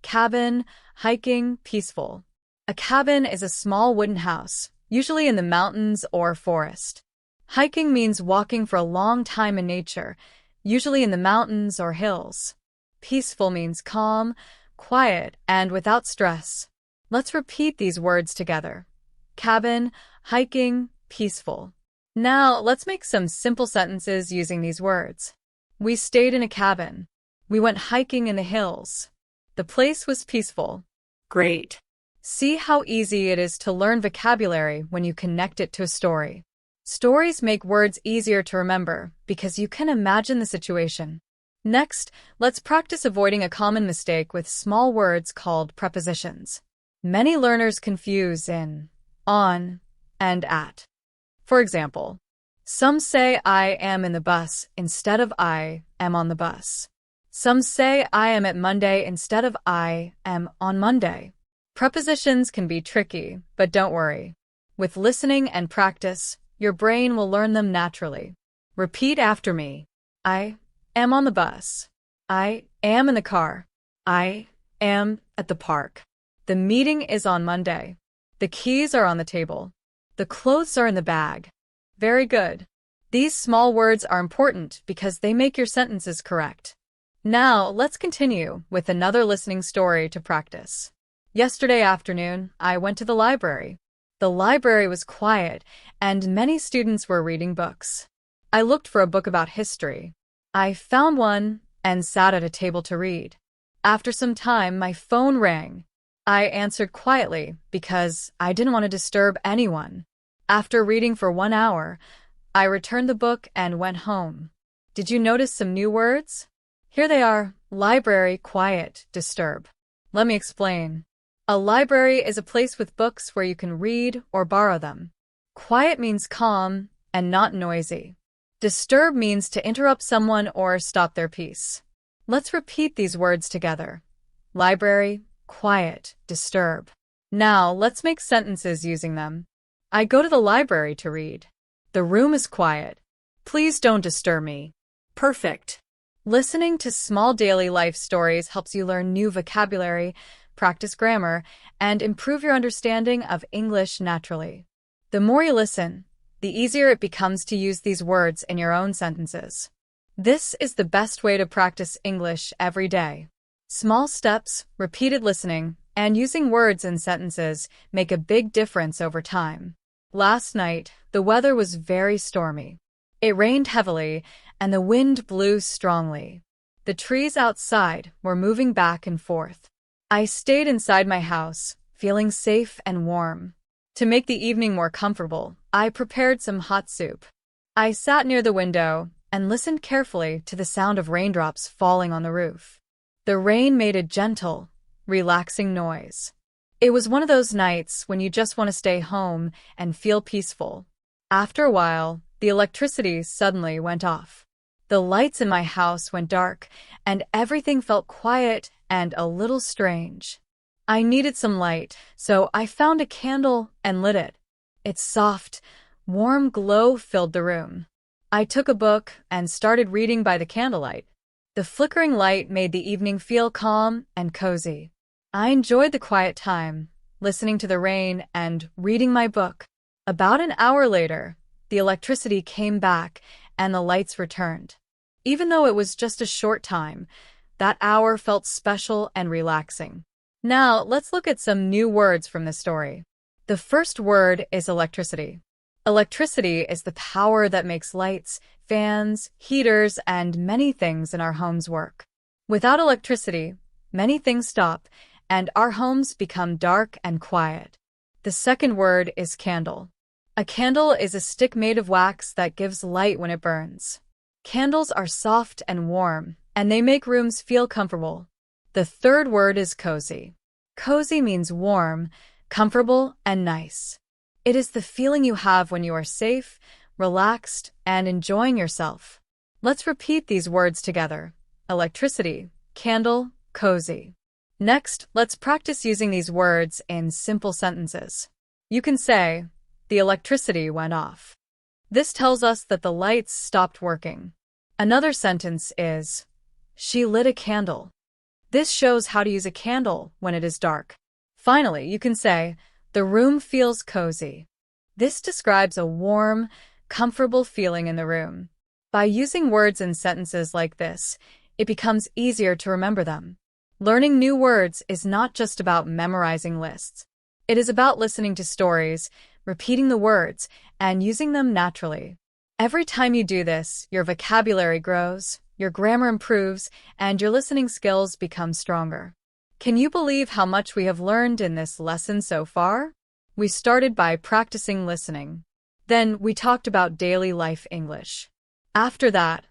Cabin, hiking, peaceful. A cabin is a small wooden house, usually in the mountains or forest. Hiking means walking for a long time in nature, usually in the mountains or hills. Peaceful means calm, quiet, and without stress. Let's repeat these words together. Cabin, hiking, peaceful. Now, let's make some simple sentences using these words. We stayed in a cabin. We went hiking in the hills. The place was peaceful. Great. See how easy it is to learn vocabulary when you connect it to a story. Stories make words easier to remember because you can imagine the situation. Next, let's practice avoiding a common mistake with small words called prepositions. Many learners confuse in, on, and at. For example, some say I am in the bus instead of I am on the bus. Some say I am at Monday instead of I am on Monday. Prepositions can be tricky, but don't worry. With listening and practice, your brain will learn them naturally. Repeat after me. I am on the bus. I am in the car. I am at the park. The meeting is on Monday. The keys are on the table. The clothes are in the bag. Very good. These small words are important because they make your sentences correct. Now, let's continue with another listening story to practice. Yesterday afternoon, I went to the library. The library was quiet, and many students were reading books. I looked for a book about history. I found one and sat at a table to read. After some time, my phone rang. I answered quietly because I didn't want to disturb anyone. After reading for 1 hour, I returned the book and went home. Did you notice some new words? Here they are: library, quiet, disturb. Let me explain. A library is a place with books where you can read or borrow them. Quiet means calm and not noisy. Disturb means to interrupt someone or stop their peace. Let's repeat these words together. Library, quiet, disturb. Now, let's make sentences using them. I go to the library to read. The room is quiet. Please don't disturb me. Perfect. Listening to small daily life stories helps you learn new vocabulary, practice grammar, and improve your understanding of English naturally. The more you listen, the easier it becomes to use these words in your own sentences. This is the best way to practice English every day. Small steps, repeated listening, and using words in sentences make a big difference over time. Last night, the weather was very stormy. It rained heavily, and the wind blew strongly. The trees outside were moving back and forth. I stayed inside my house, feeling safe and warm. To make the evening more comfortable, I prepared some hot soup. I sat near the window and listened carefully to the sound of raindrops falling on the roof. The rain made a gentle, relaxing noise. It was one of those nights when you just want to stay home and feel peaceful. After a while, the electricity suddenly went off. The lights in my house went dark, and everything felt quiet and a little strange. I needed some light, so I found a candle and lit it. Its soft, warm glow filled the room. I took a book and started reading by the candlelight. The flickering light made the evening feel calm and cozy. I enjoyed the quiet time, listening to the rain and reading my book. About an hour later, the electricity came back and the lights returned. Even though it was just a short time, that hour felt special and relaxing. Now, let's look at some new words from the story. The first word is electricity. Electricity is the power that makes lights, fans, heaters, and many things in our homes work. Without electricity, many things stop, and our homes become dark and quiet. The second word is candle. A candle is a stick made of wax that gives light when it burns. Candles are soft and warm, and they make rooms feel comfortable. The third word is cozy. Cozy means warm, comfortable, and nice. It is the feeling you have when you are safe, relaxed, and enjoying yourself. Let's repeat these words together. Electricity, candle, cozy. Next, let's practice using these words in simple sentences. You can say, the electricity went off. This tells us that the lights stopped working. Another sentence is, she lit a candle. This shows how to use a candle when it is dark. Finally, you can say, the room feels cozy. This describes a warm, comfortable feeling in the room. By using words in sentences like this, it becomes easier to remember them. Learning new words is not just about memorizing lists. It is about listening to stories, repeating the words, and using them naturally. Every time you do this, your vocabulary grows, your grammar improves, and your listening skills become stronger. Can you believe how much we have learned in this lesson so far? We started by practicing listening. Then we talked about daily life English. After that,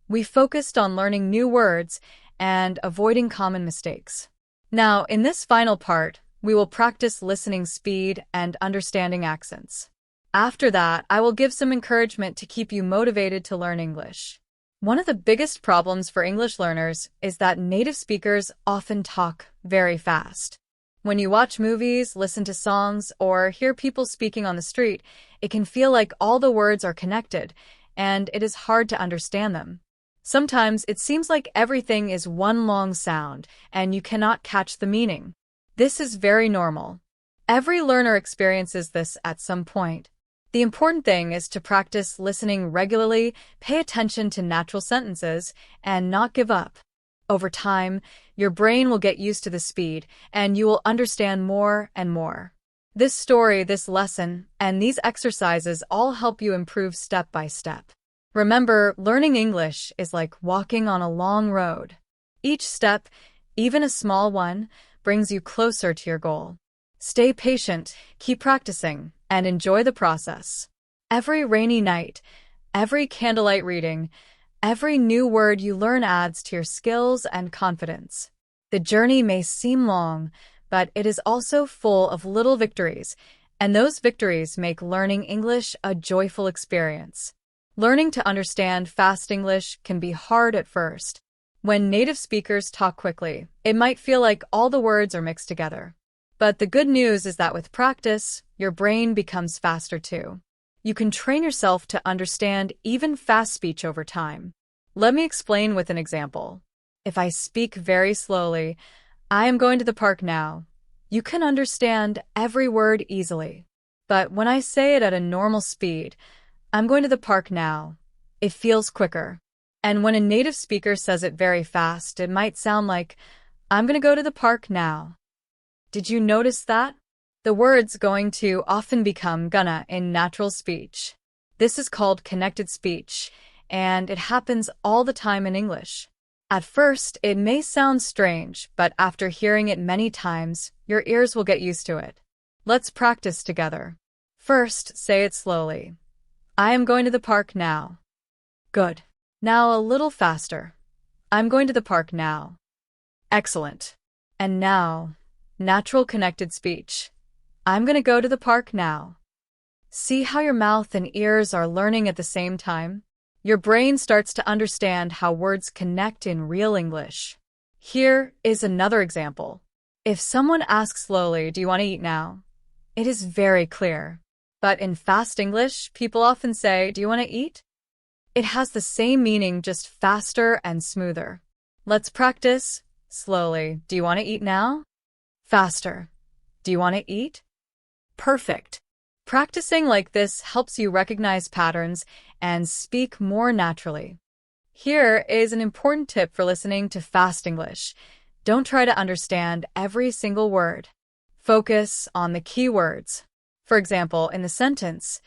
we focused on learning new words and avoiding common mistakes. Now, in this final part, we will practice listening speed and understanding accents. After that, I will give some encouragement to keep you motivated to learn English. One of the biggest problems for English learners is that native speakers often talk very fast. When you watch movies, listen to songs, or hear people speaking on the street, it can feel like all the words are connected, and it is hard to understand them. Sometimes it seems like everything is one long sound, and you cannot catch the meaning. This is very normal. Every learner experiences this at some point. The important thing is to practice listening regularly, pay attention to natural sentences, and not give up. Over time, your brain will get used to the speed, and you will understand more and more. This story, this lesson, and these exercises all help you improve step by step. Remember, learning English is like walking on a long road. Each step, even a small one, brings you closer to your goal. Stay patient, keep practicing, and enjoy the process. Every rainy night, every candlelight reading, every new word you learn adds to your skills and confidence. The journey may seem long, but it is also full of little victories, and those victories make learning English a joyful experience. Learning to understand fast English can be hard at first. When native speakers talk quickly, it might feel like all the words are mixed together. But the good news is that with practice, your brain becomes faster too. You can train yourself to understand even fast speech over time. Let me explain with an example. If I speak very slowly, I am going to the park now. You can understand every word easily. But when I say it at a normal speed, I'm going to the park now, it feels quicker. And when a native speaker says it very fast, it might sound like, I'm going to go to the park now. Did you notice that? The words going to often become gonna in natural speech. This is called connected speech, and it happens all the time in English. At first, it may sound strange, but after hearing it many times, your ears will get used to it. Let's practice together. First, say it slowly. I am going to the park now. Good. Now a little faster. I'm going to the park now. Excellent. And now, natural connected speech. I'm going to go to the park now. See how your mouth and ears are learning at the same time? Your brain starts to understand how words connect in real English. Here is another example. If someone asks slowly, "Do you want to eat now?" It is very clear. But in fast English, people often say, "Do you want to eat?" It has the same meaning, just faster and smoother. Let's practice. Slowly. Do you want to eat now? Faster. Do you want to eat? Perfect. Practicing like this helps you recognize patterns and speak more naturally. Here is an important tip for listening to fast English. Don't try to understand every single word. Focus on the key words. For example, in the sentence,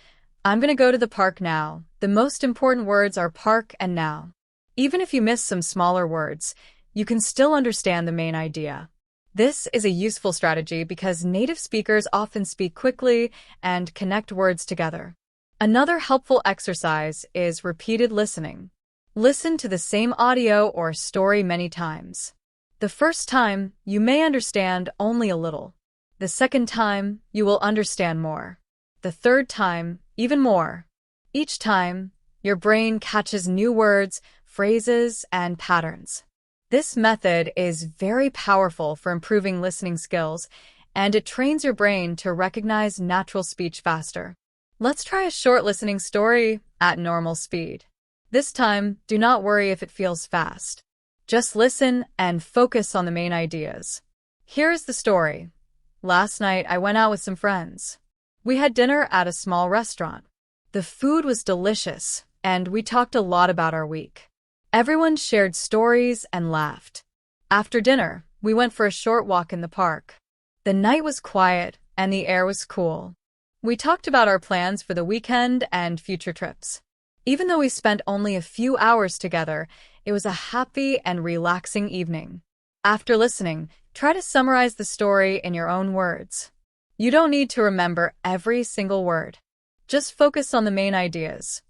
I'm going to go to the park now, the most important words are park and now. Even if you miss some smaller words, you can still understand the main idea. This is a useful strategy because native speakers often speak quickly and connect words together. Another helpful exercise is repeated listening. Listen to the same audio or story many times. The first time, you may understand only a little. The second time, you will understand more. The third time, even more. Each time, your brain catches new words, phrases, and patterns. This method is very powerful for improving listening skills, and it trains your brain to recognize natural speech faster. Let's try a short listening story at normal speed. This time, do not worry if it feels fast. Just listen and focus on the main ideas. Here is the story. Last night, I went out with some friends. We had dinner at a small restaurant. The food was delicious, and we talked a lot about our week. Everyone shared stories and laughed. After dinner, we went for a short walk in the park. The night was quiet, and the air was cool. We talked about our plans for the weekend and future trips. Even though we spent only a few hours together, it was a happy and relaxing evening. After listening, try to summarize the story in your own words. You don't need to remember every single word. Just focus on the main ideas.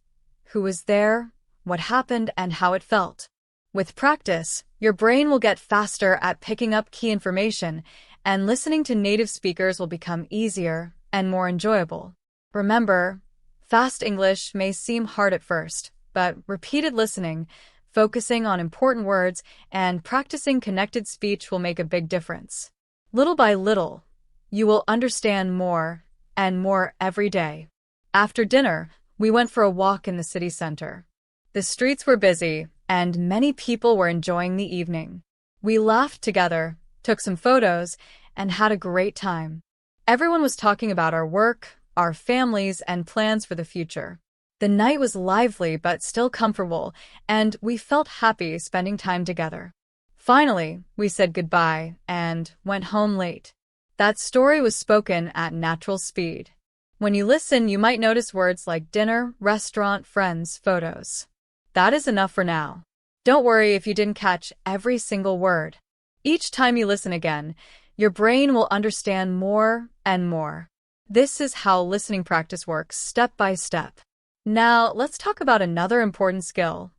Who was there, what happened, and how it felt. With practice, your brain will get faster at picking up key information, and listening to native speakers will become easier and more enjoyable. Remember, fast English may seem hard at first, but repeated listening, focusing on important words, and practicing connected speech will make a big difference. Little by little, you will understand more and more every day. After dinner, we went for a walk in the city center. The streets were busy, and many people were enjoying the evening. We laughed together, took some photos, and had a great time. Everyone was talking about our work, our families, and plans for the future. The night was lively but still comfortable, and we felt happy spending time together. Finally, we said goodbye and went home late. That story was spoken at natural speed. When you listen, you might notice words like dinner, restaurant, friends, photos. That is enough for now. Don't worry if you didn't catch every single word. Each time you listen again, your brain will understand more and more. This is how listening practice works, step by step. Now, let's talk about another important skill: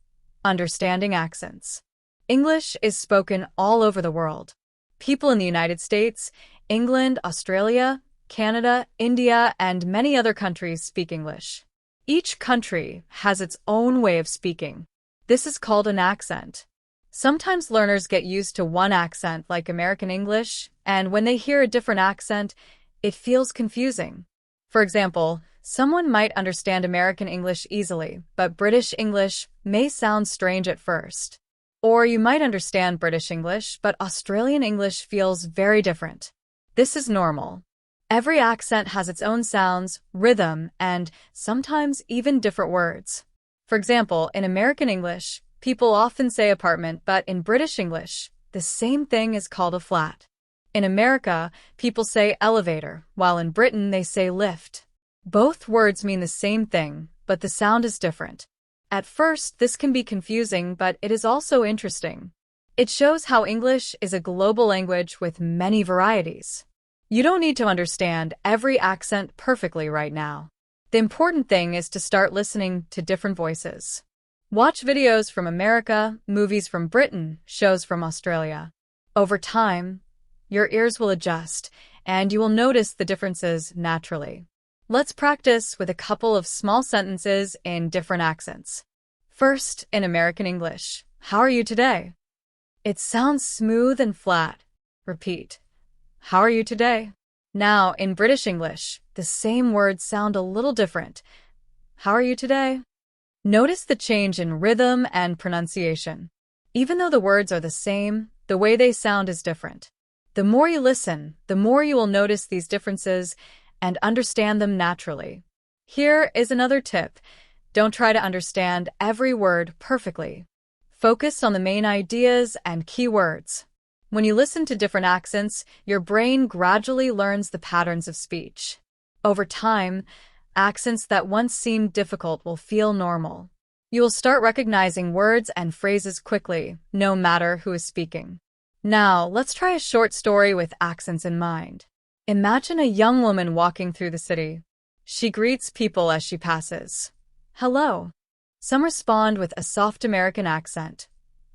understanding accents. English is spoken all over the world. People in the United States, England, Australia, Canada, India, and many other countries speak English. Each country has its own way of speaking. This is called an accent. Sometimes learners get used to one accent, like American English, and when they hear a different accent, it feels confusing. For example, someone might understand American English easily, but British English may sound strange at first. Or you might understand British English, but Australian English feels very different. This is normal. Every accent has its own sounds, rhythm, and sometimes even different words. For example, in American English, people often say apartment, but in British English, the same thing is called a flat. In America, people say elevator, while in Britain they say lift. Both words mean the same thing, but the sound is different. At first, this can be confusing, but it is also interesting. It shows how English is a global language with many varieties. You don't need to understand every accent perfectly right now. The important thing is to start listening to different voices. Watch videos from America, movies from Britain, shows from Australia. Over time, your ears will adjust, and you will notice the differences naturally. Let's practice with a couple of small sentences in different accents. First, in American English. How are you today? It sounds smooth and flat. Repeat. How are you today? Now, in British English, the same words sound a little different. How are you today? Notice the change in rhythm and pronunciation. Even though the words are the same, the way they sound is different. The more you listen, the more you will notice these differences and understand them naturally. Here is another tip. Don't try to understand every word perfectly. Focus on the main ideas and key words. When you listen to different accents, your brain gradually learns the patterns of speech. Over time, accents that once seemed difficult will feel normal. You will start recognizing words and phrases quickly, no matter who is speaking. Now, let's try a short story with accents in mind. Imagine a young woman walking through the city. She greets people as she passes. Hello. Some respond with a soft American accent.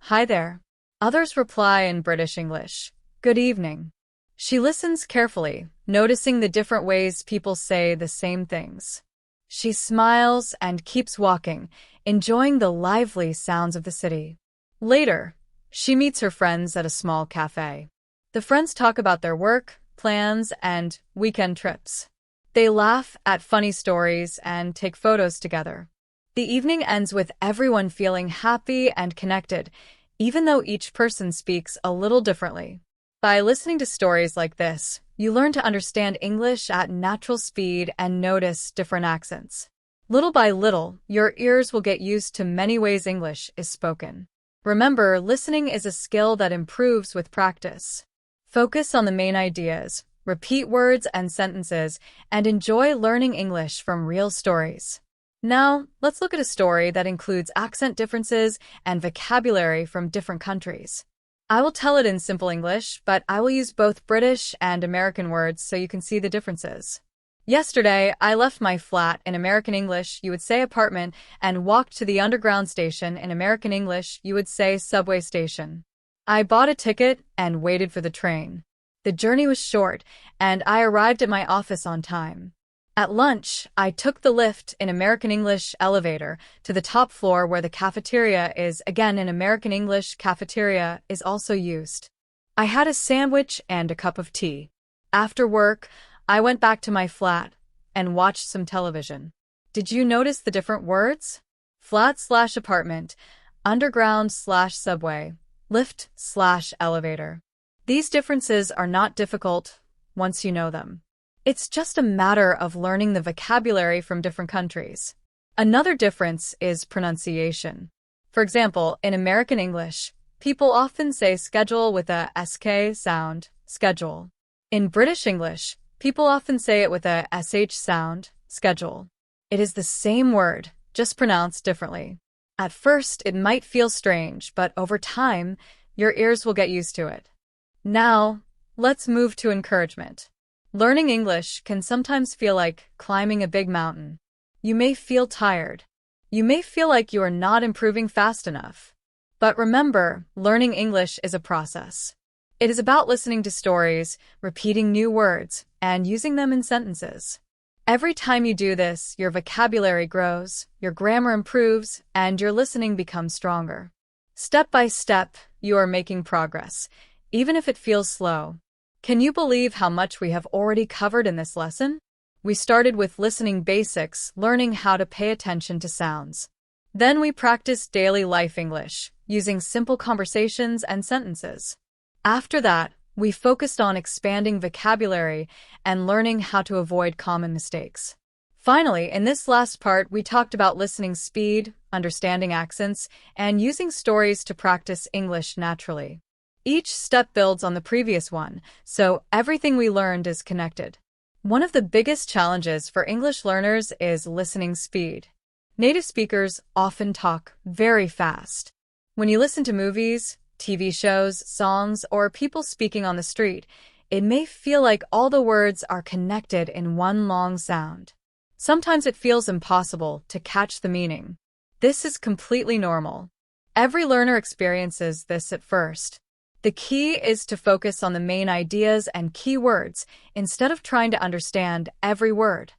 Hi there. Others reply in British English. Good evening. She listens carefully, noticing the different ways people say the same things. She smiles and keeps walking, enjoying the lively sounds of the city. Later, she meets her friends at a small cafe. The friends talk about their work, plans, and weekend trips. They laugh at funny stories and take photos together. The evening ends with everyone feeling happy and connected, even though each person speaks a little differently. By listening to stories like this, you learn to understand English at natural speed and notice different accents. Little by little, your ears will get used to many ways English is spoken. Remember, listening is a skill that improves with practice. Focus on the main ideas, repeat words and sentences, and enjoy learning English from real stories. Now, let's look at a story that includes accent differences and vocabulary from different countries. I will tell it in simple English, but I will use both British and American words so you can see the differences. Yesterday, I left my flat in American English, you would say apartment, and walked to the underground station in American English, you would say subway station. I bought a ticket and waited for the train. The journey was short, and I arrived at my office on time. At lunch, I took the lift in American English elevator to the top floor where the cafeteria is. Again, in American English, cafeteria is also used. I had a sandwich and a cup of tea. After work, I went back to my flat and watched some television. Did you notice the different words? Flat/apartment, underground/subway, lift/elevator. These differences are not difficult once you know them. It's just a matter of learning the vocabulary from different countries. Another difference is pronunciation. For example, in American English, people often say schedule with a SK sound, schedule. In British English, people often say it with a SH sound, schedule. It is the same word, just pronounced differently. At first, it might feel strange, but over time, your ears will get used to it. Now, let's move to encouragement. Learning English can sometimes feel like climbing a big mountain. You may feel tired. You may feel like you are not improving fast enough. But remember, learning English is a process. It is about listening to stories, repeating new words, and using them in sentences. Every time you do this, your vocabulary grows, your grammar improves, and your listening becomes stronger. Step by step, you are making progress, even if it feels slow. Can you believe how much we have already covered in this lesson? We started with listening basics, learning how to pay attention to sounds. Then we practiced daily life English, using simple conversations and sentences. After that, we focused on expanding vocabulary and learning how to avoid common mistakes. Finally, in this last part, we talked about listening speed, understanding accents, and using stories to practice English naturally. Each step builds on the previous one, so everything we learned is connected. One of the biggest challenges for English learners is listening speed. Native speakers often talk very fast. When you listen to movies, TV shows, songs, or people speaking on the street, it may feel like all the words are connected in one long sound. Sometimes it feels impossible to catch the meaning. This is completely normal. Every learner experiences this at first. The key is to focus on the main ideas and key words instead of trying to understand every word.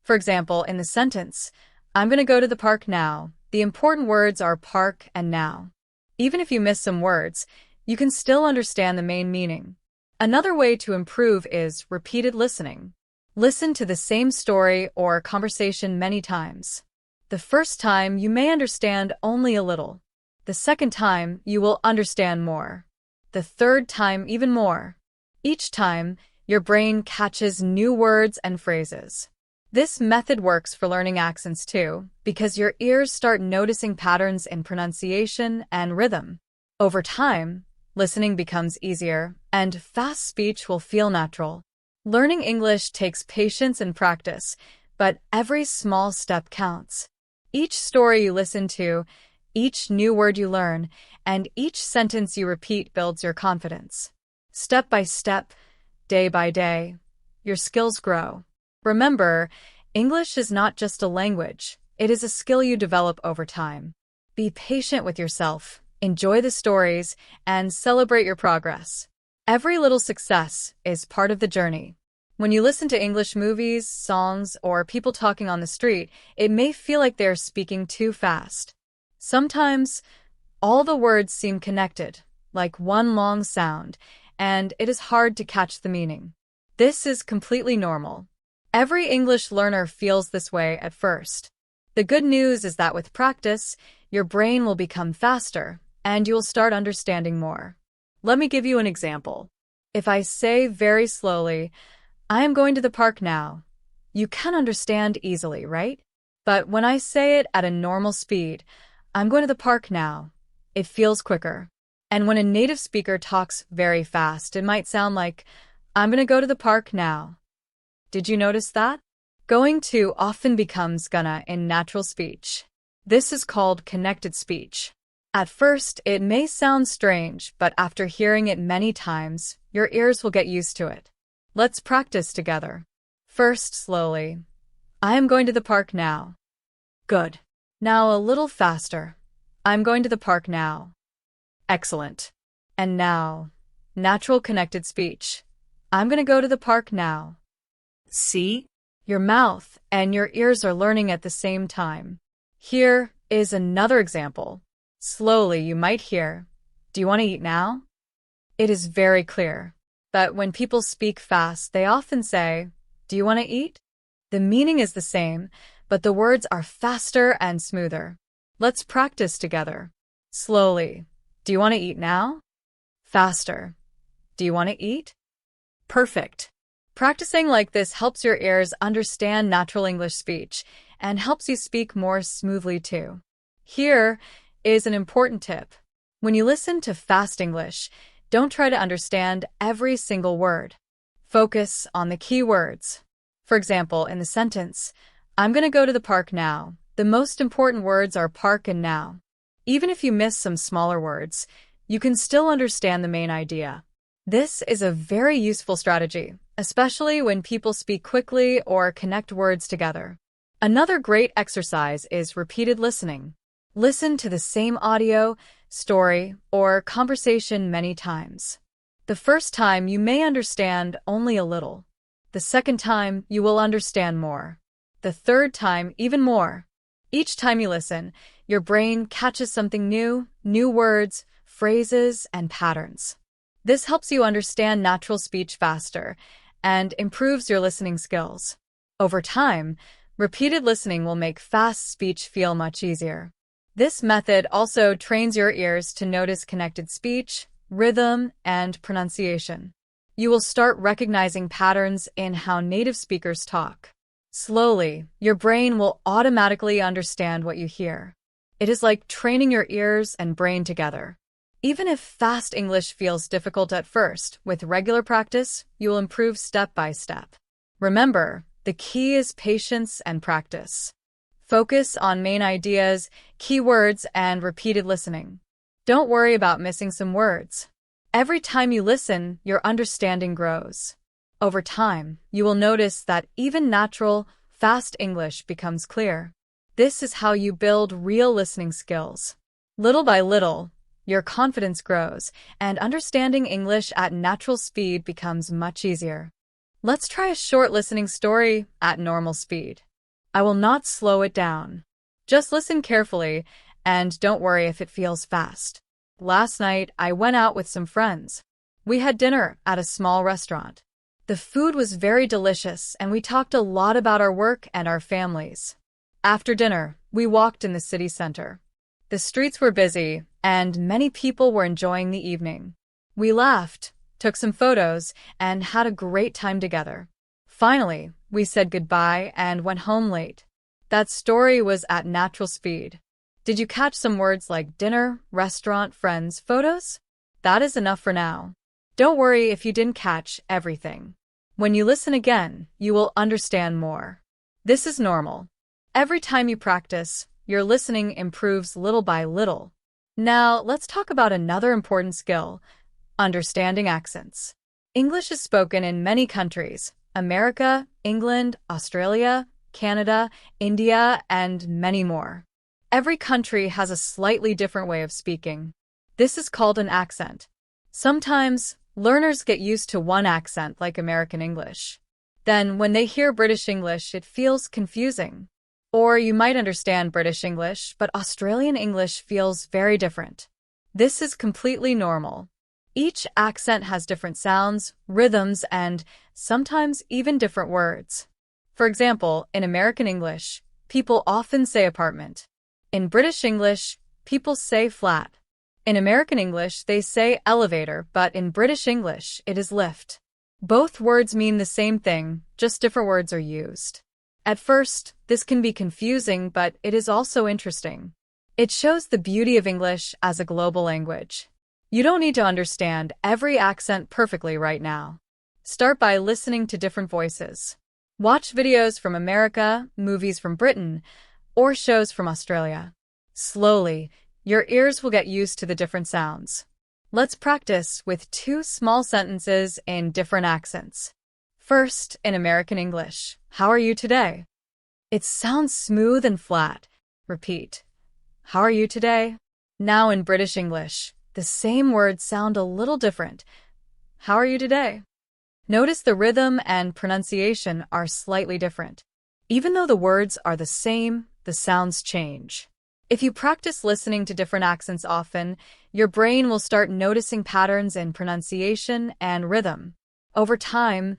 For example, in the sentence, "I'm going to go to the park now," the important words are park and now. Even if you miss some words, you can still understand the main meaning. Another way to improve is repeated listening. Listen to the same story or conversation many times. The first time, you may understand only a little. The second time, you will understand more. The third time, even more. Each time, your brain catches new words and phrases. This method works for learning accents too, because your ears start noticing patterns in pronunciation and rhythm. Over time, listening becomes easier, and fast speech will feel natural. Learning English takes patience and practice, but every small step counts. Each story you listen to, each new word you learn, and each sentence you repeat builds your confidence. Step by step, day by day, your skills grow. Remember, English is not just a language, it is a skill you develop over time. Be patient with yourself, enjoy the stories, and celebrate your progress. Every little success is part of the journey. When you listen to English movies, songs, or people talking on the street, it may feel like they're speaking too fast. Sometimes, all the words seem connected, like one long sound, and it is hard to catch the meaning. This is completely normal. Every English learner feels this way at first. The good news is that with practice, your brain will become faster, and you will start understanding more. Let me give you an example. If I say very slowly, "I am going to the park now," you can understand easily, right? But when I say it at a normal speed, "I'm going to the park now," it feels quicker. And when a native speaker talks very fast, it might sound like, "I'm going to go to the park now." Did you notice that? Going to often becomes gonna in natural speech. This is called connected speech. At first, it may sound strange, but after hearing it many times, your ears will get used to it. Let's practice together. First, slowly. "I am going to the park now." Good. Now a little faster. "I'm going to the park now." Excellent. And now, natural connected speech. "I'm going to go to the park now." See? Your mouth and your ears are learning at the same time. Here is another example. Slowly, you might hear, "Do you want to eat now?" It is very clear. But when people speak fast, they often say, "Do you want to eat?" The meaning is the same, but the words are faster and smoother. Let's practice together. Slowly. "Do you want to eat now?" Faster. "Do you want to eat?" Perfect. Practicing like this helps your ears understand natural English speech and helps you speak more smoothly too. Here is an important tip. When you listen to fast English, don't try to understand every single word. Focus on the key words. For example, in the sentence, "I'm going to go to the park now," the most important words are park and now. Even if you miss some smaller words, you can still understand the main idea. This is a very useful strategy, especially when people speak quickly or connect words together. Another great exercise is repeated listening. Listen to the same audio, story, or conversation many times. The first time you may understand only a little. The second time you will understand more. The third time even more. Each time you listen, your brain catches something new words, phrases, and patterns. This helps you understand natural speech faster and improves your listening skills. Over time, repeated listening will make fast speech feel much easier. This method also trains your ears to notice connected speech, rhythm, and pronunciation. You will start recognizing patterns in how native speakers talk. Slowly, your brain will automatically understand what you hear. It is like training your ears and brain together. Even if fast English feels difficult at first, with regular practice, you will improve step by step. Remember, the key is patience and practice. Focus on main ideas, keywords, and repeated listening. Don't worry about missing some words. Every time you listen, your understanding grows. Over time, you will notice that even natural, fast English becomes clear. This is how you build real listening skills. Little by little, your confidence grows, and understanding English at natural speed becomes much easier. Let's try a short listening story at normal speed. I will not slow it down. Just listen carefully, and don't worry if it feels fast. Last night, I went out with some friends. We had dinner at a small restaurant. The food was very delicious, and we talked a lot about our work and our families. After dinner, we walked in the city center. The streets were busy, and many people were enjoying the evening. We laughed, took some photos, and had a great time together. Finally, we said goodbye and went home late. That story was at natural speed. Did you catch some words like dinner, restaurant, friends, photos? That is enough for now. Don't worry if you didn't catch everything. When you listen again, you will understand more. This is normal. Every time you practice, your listening improves little by little. Now, let's talk about another important skill: understanding accents. English is spoken in many countries: America, England, Australia, Canada, India, and many more. Every country has a slightly different way of speaking. This is called an accent. Sometimes, learners get used to one accent like American English. Then, when they hear British English, it feels confusing. Or you might understand British English, but Australian English feels very different. This is completely normal. Each accent has different sounds, rhythms, and sometimes even different words. For example, in American English, people often say apartment. In British English, people say flat. In American English, they say elevator, but in British English, it is lift. Both words mean the same thing, just different words are used. At first, this can be confusing, but it is also interesting. It shows the beauty of English as a global language. You don't need to understand every accent perfectly right now. Start by listening to different voices. Watch videos from America, movies from Britain, or shows from Australia. Slowly, your ears will get used to the different sounds. Let's practice with 2 small sentences in different accents. First, in American English, how are you today? It sounds smooth and flat. Repeat. How are you today? Now in British English, the same words sound a little different. How are you today? Notice the rhythm and pronunciation are slightly different. Even though the words are the same, the sounds change. If you practice listening to different accents often, your brain will start noticing patterns in pronunciation and rhythm. Over time,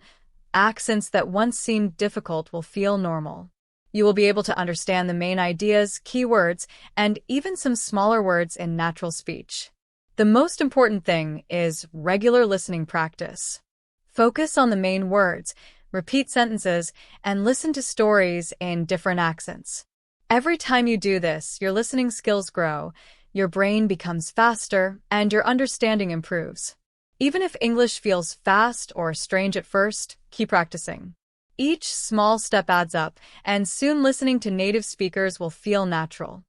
accents that once seemed difficult will feel normal. You will be able to understand the main ideas, keywords, and even some smaller words in natural speech. The most important thing is regular listening practice. Focus on the main words, repeat sentences, and listen to stories in different accents. Every time you do this, your listening skills grow, your brain becomes faster, and your understanding improves. Even if English feels fast or strange at first, keep practicing. Each small step adds up, and soon listening to native speakers will feel natural.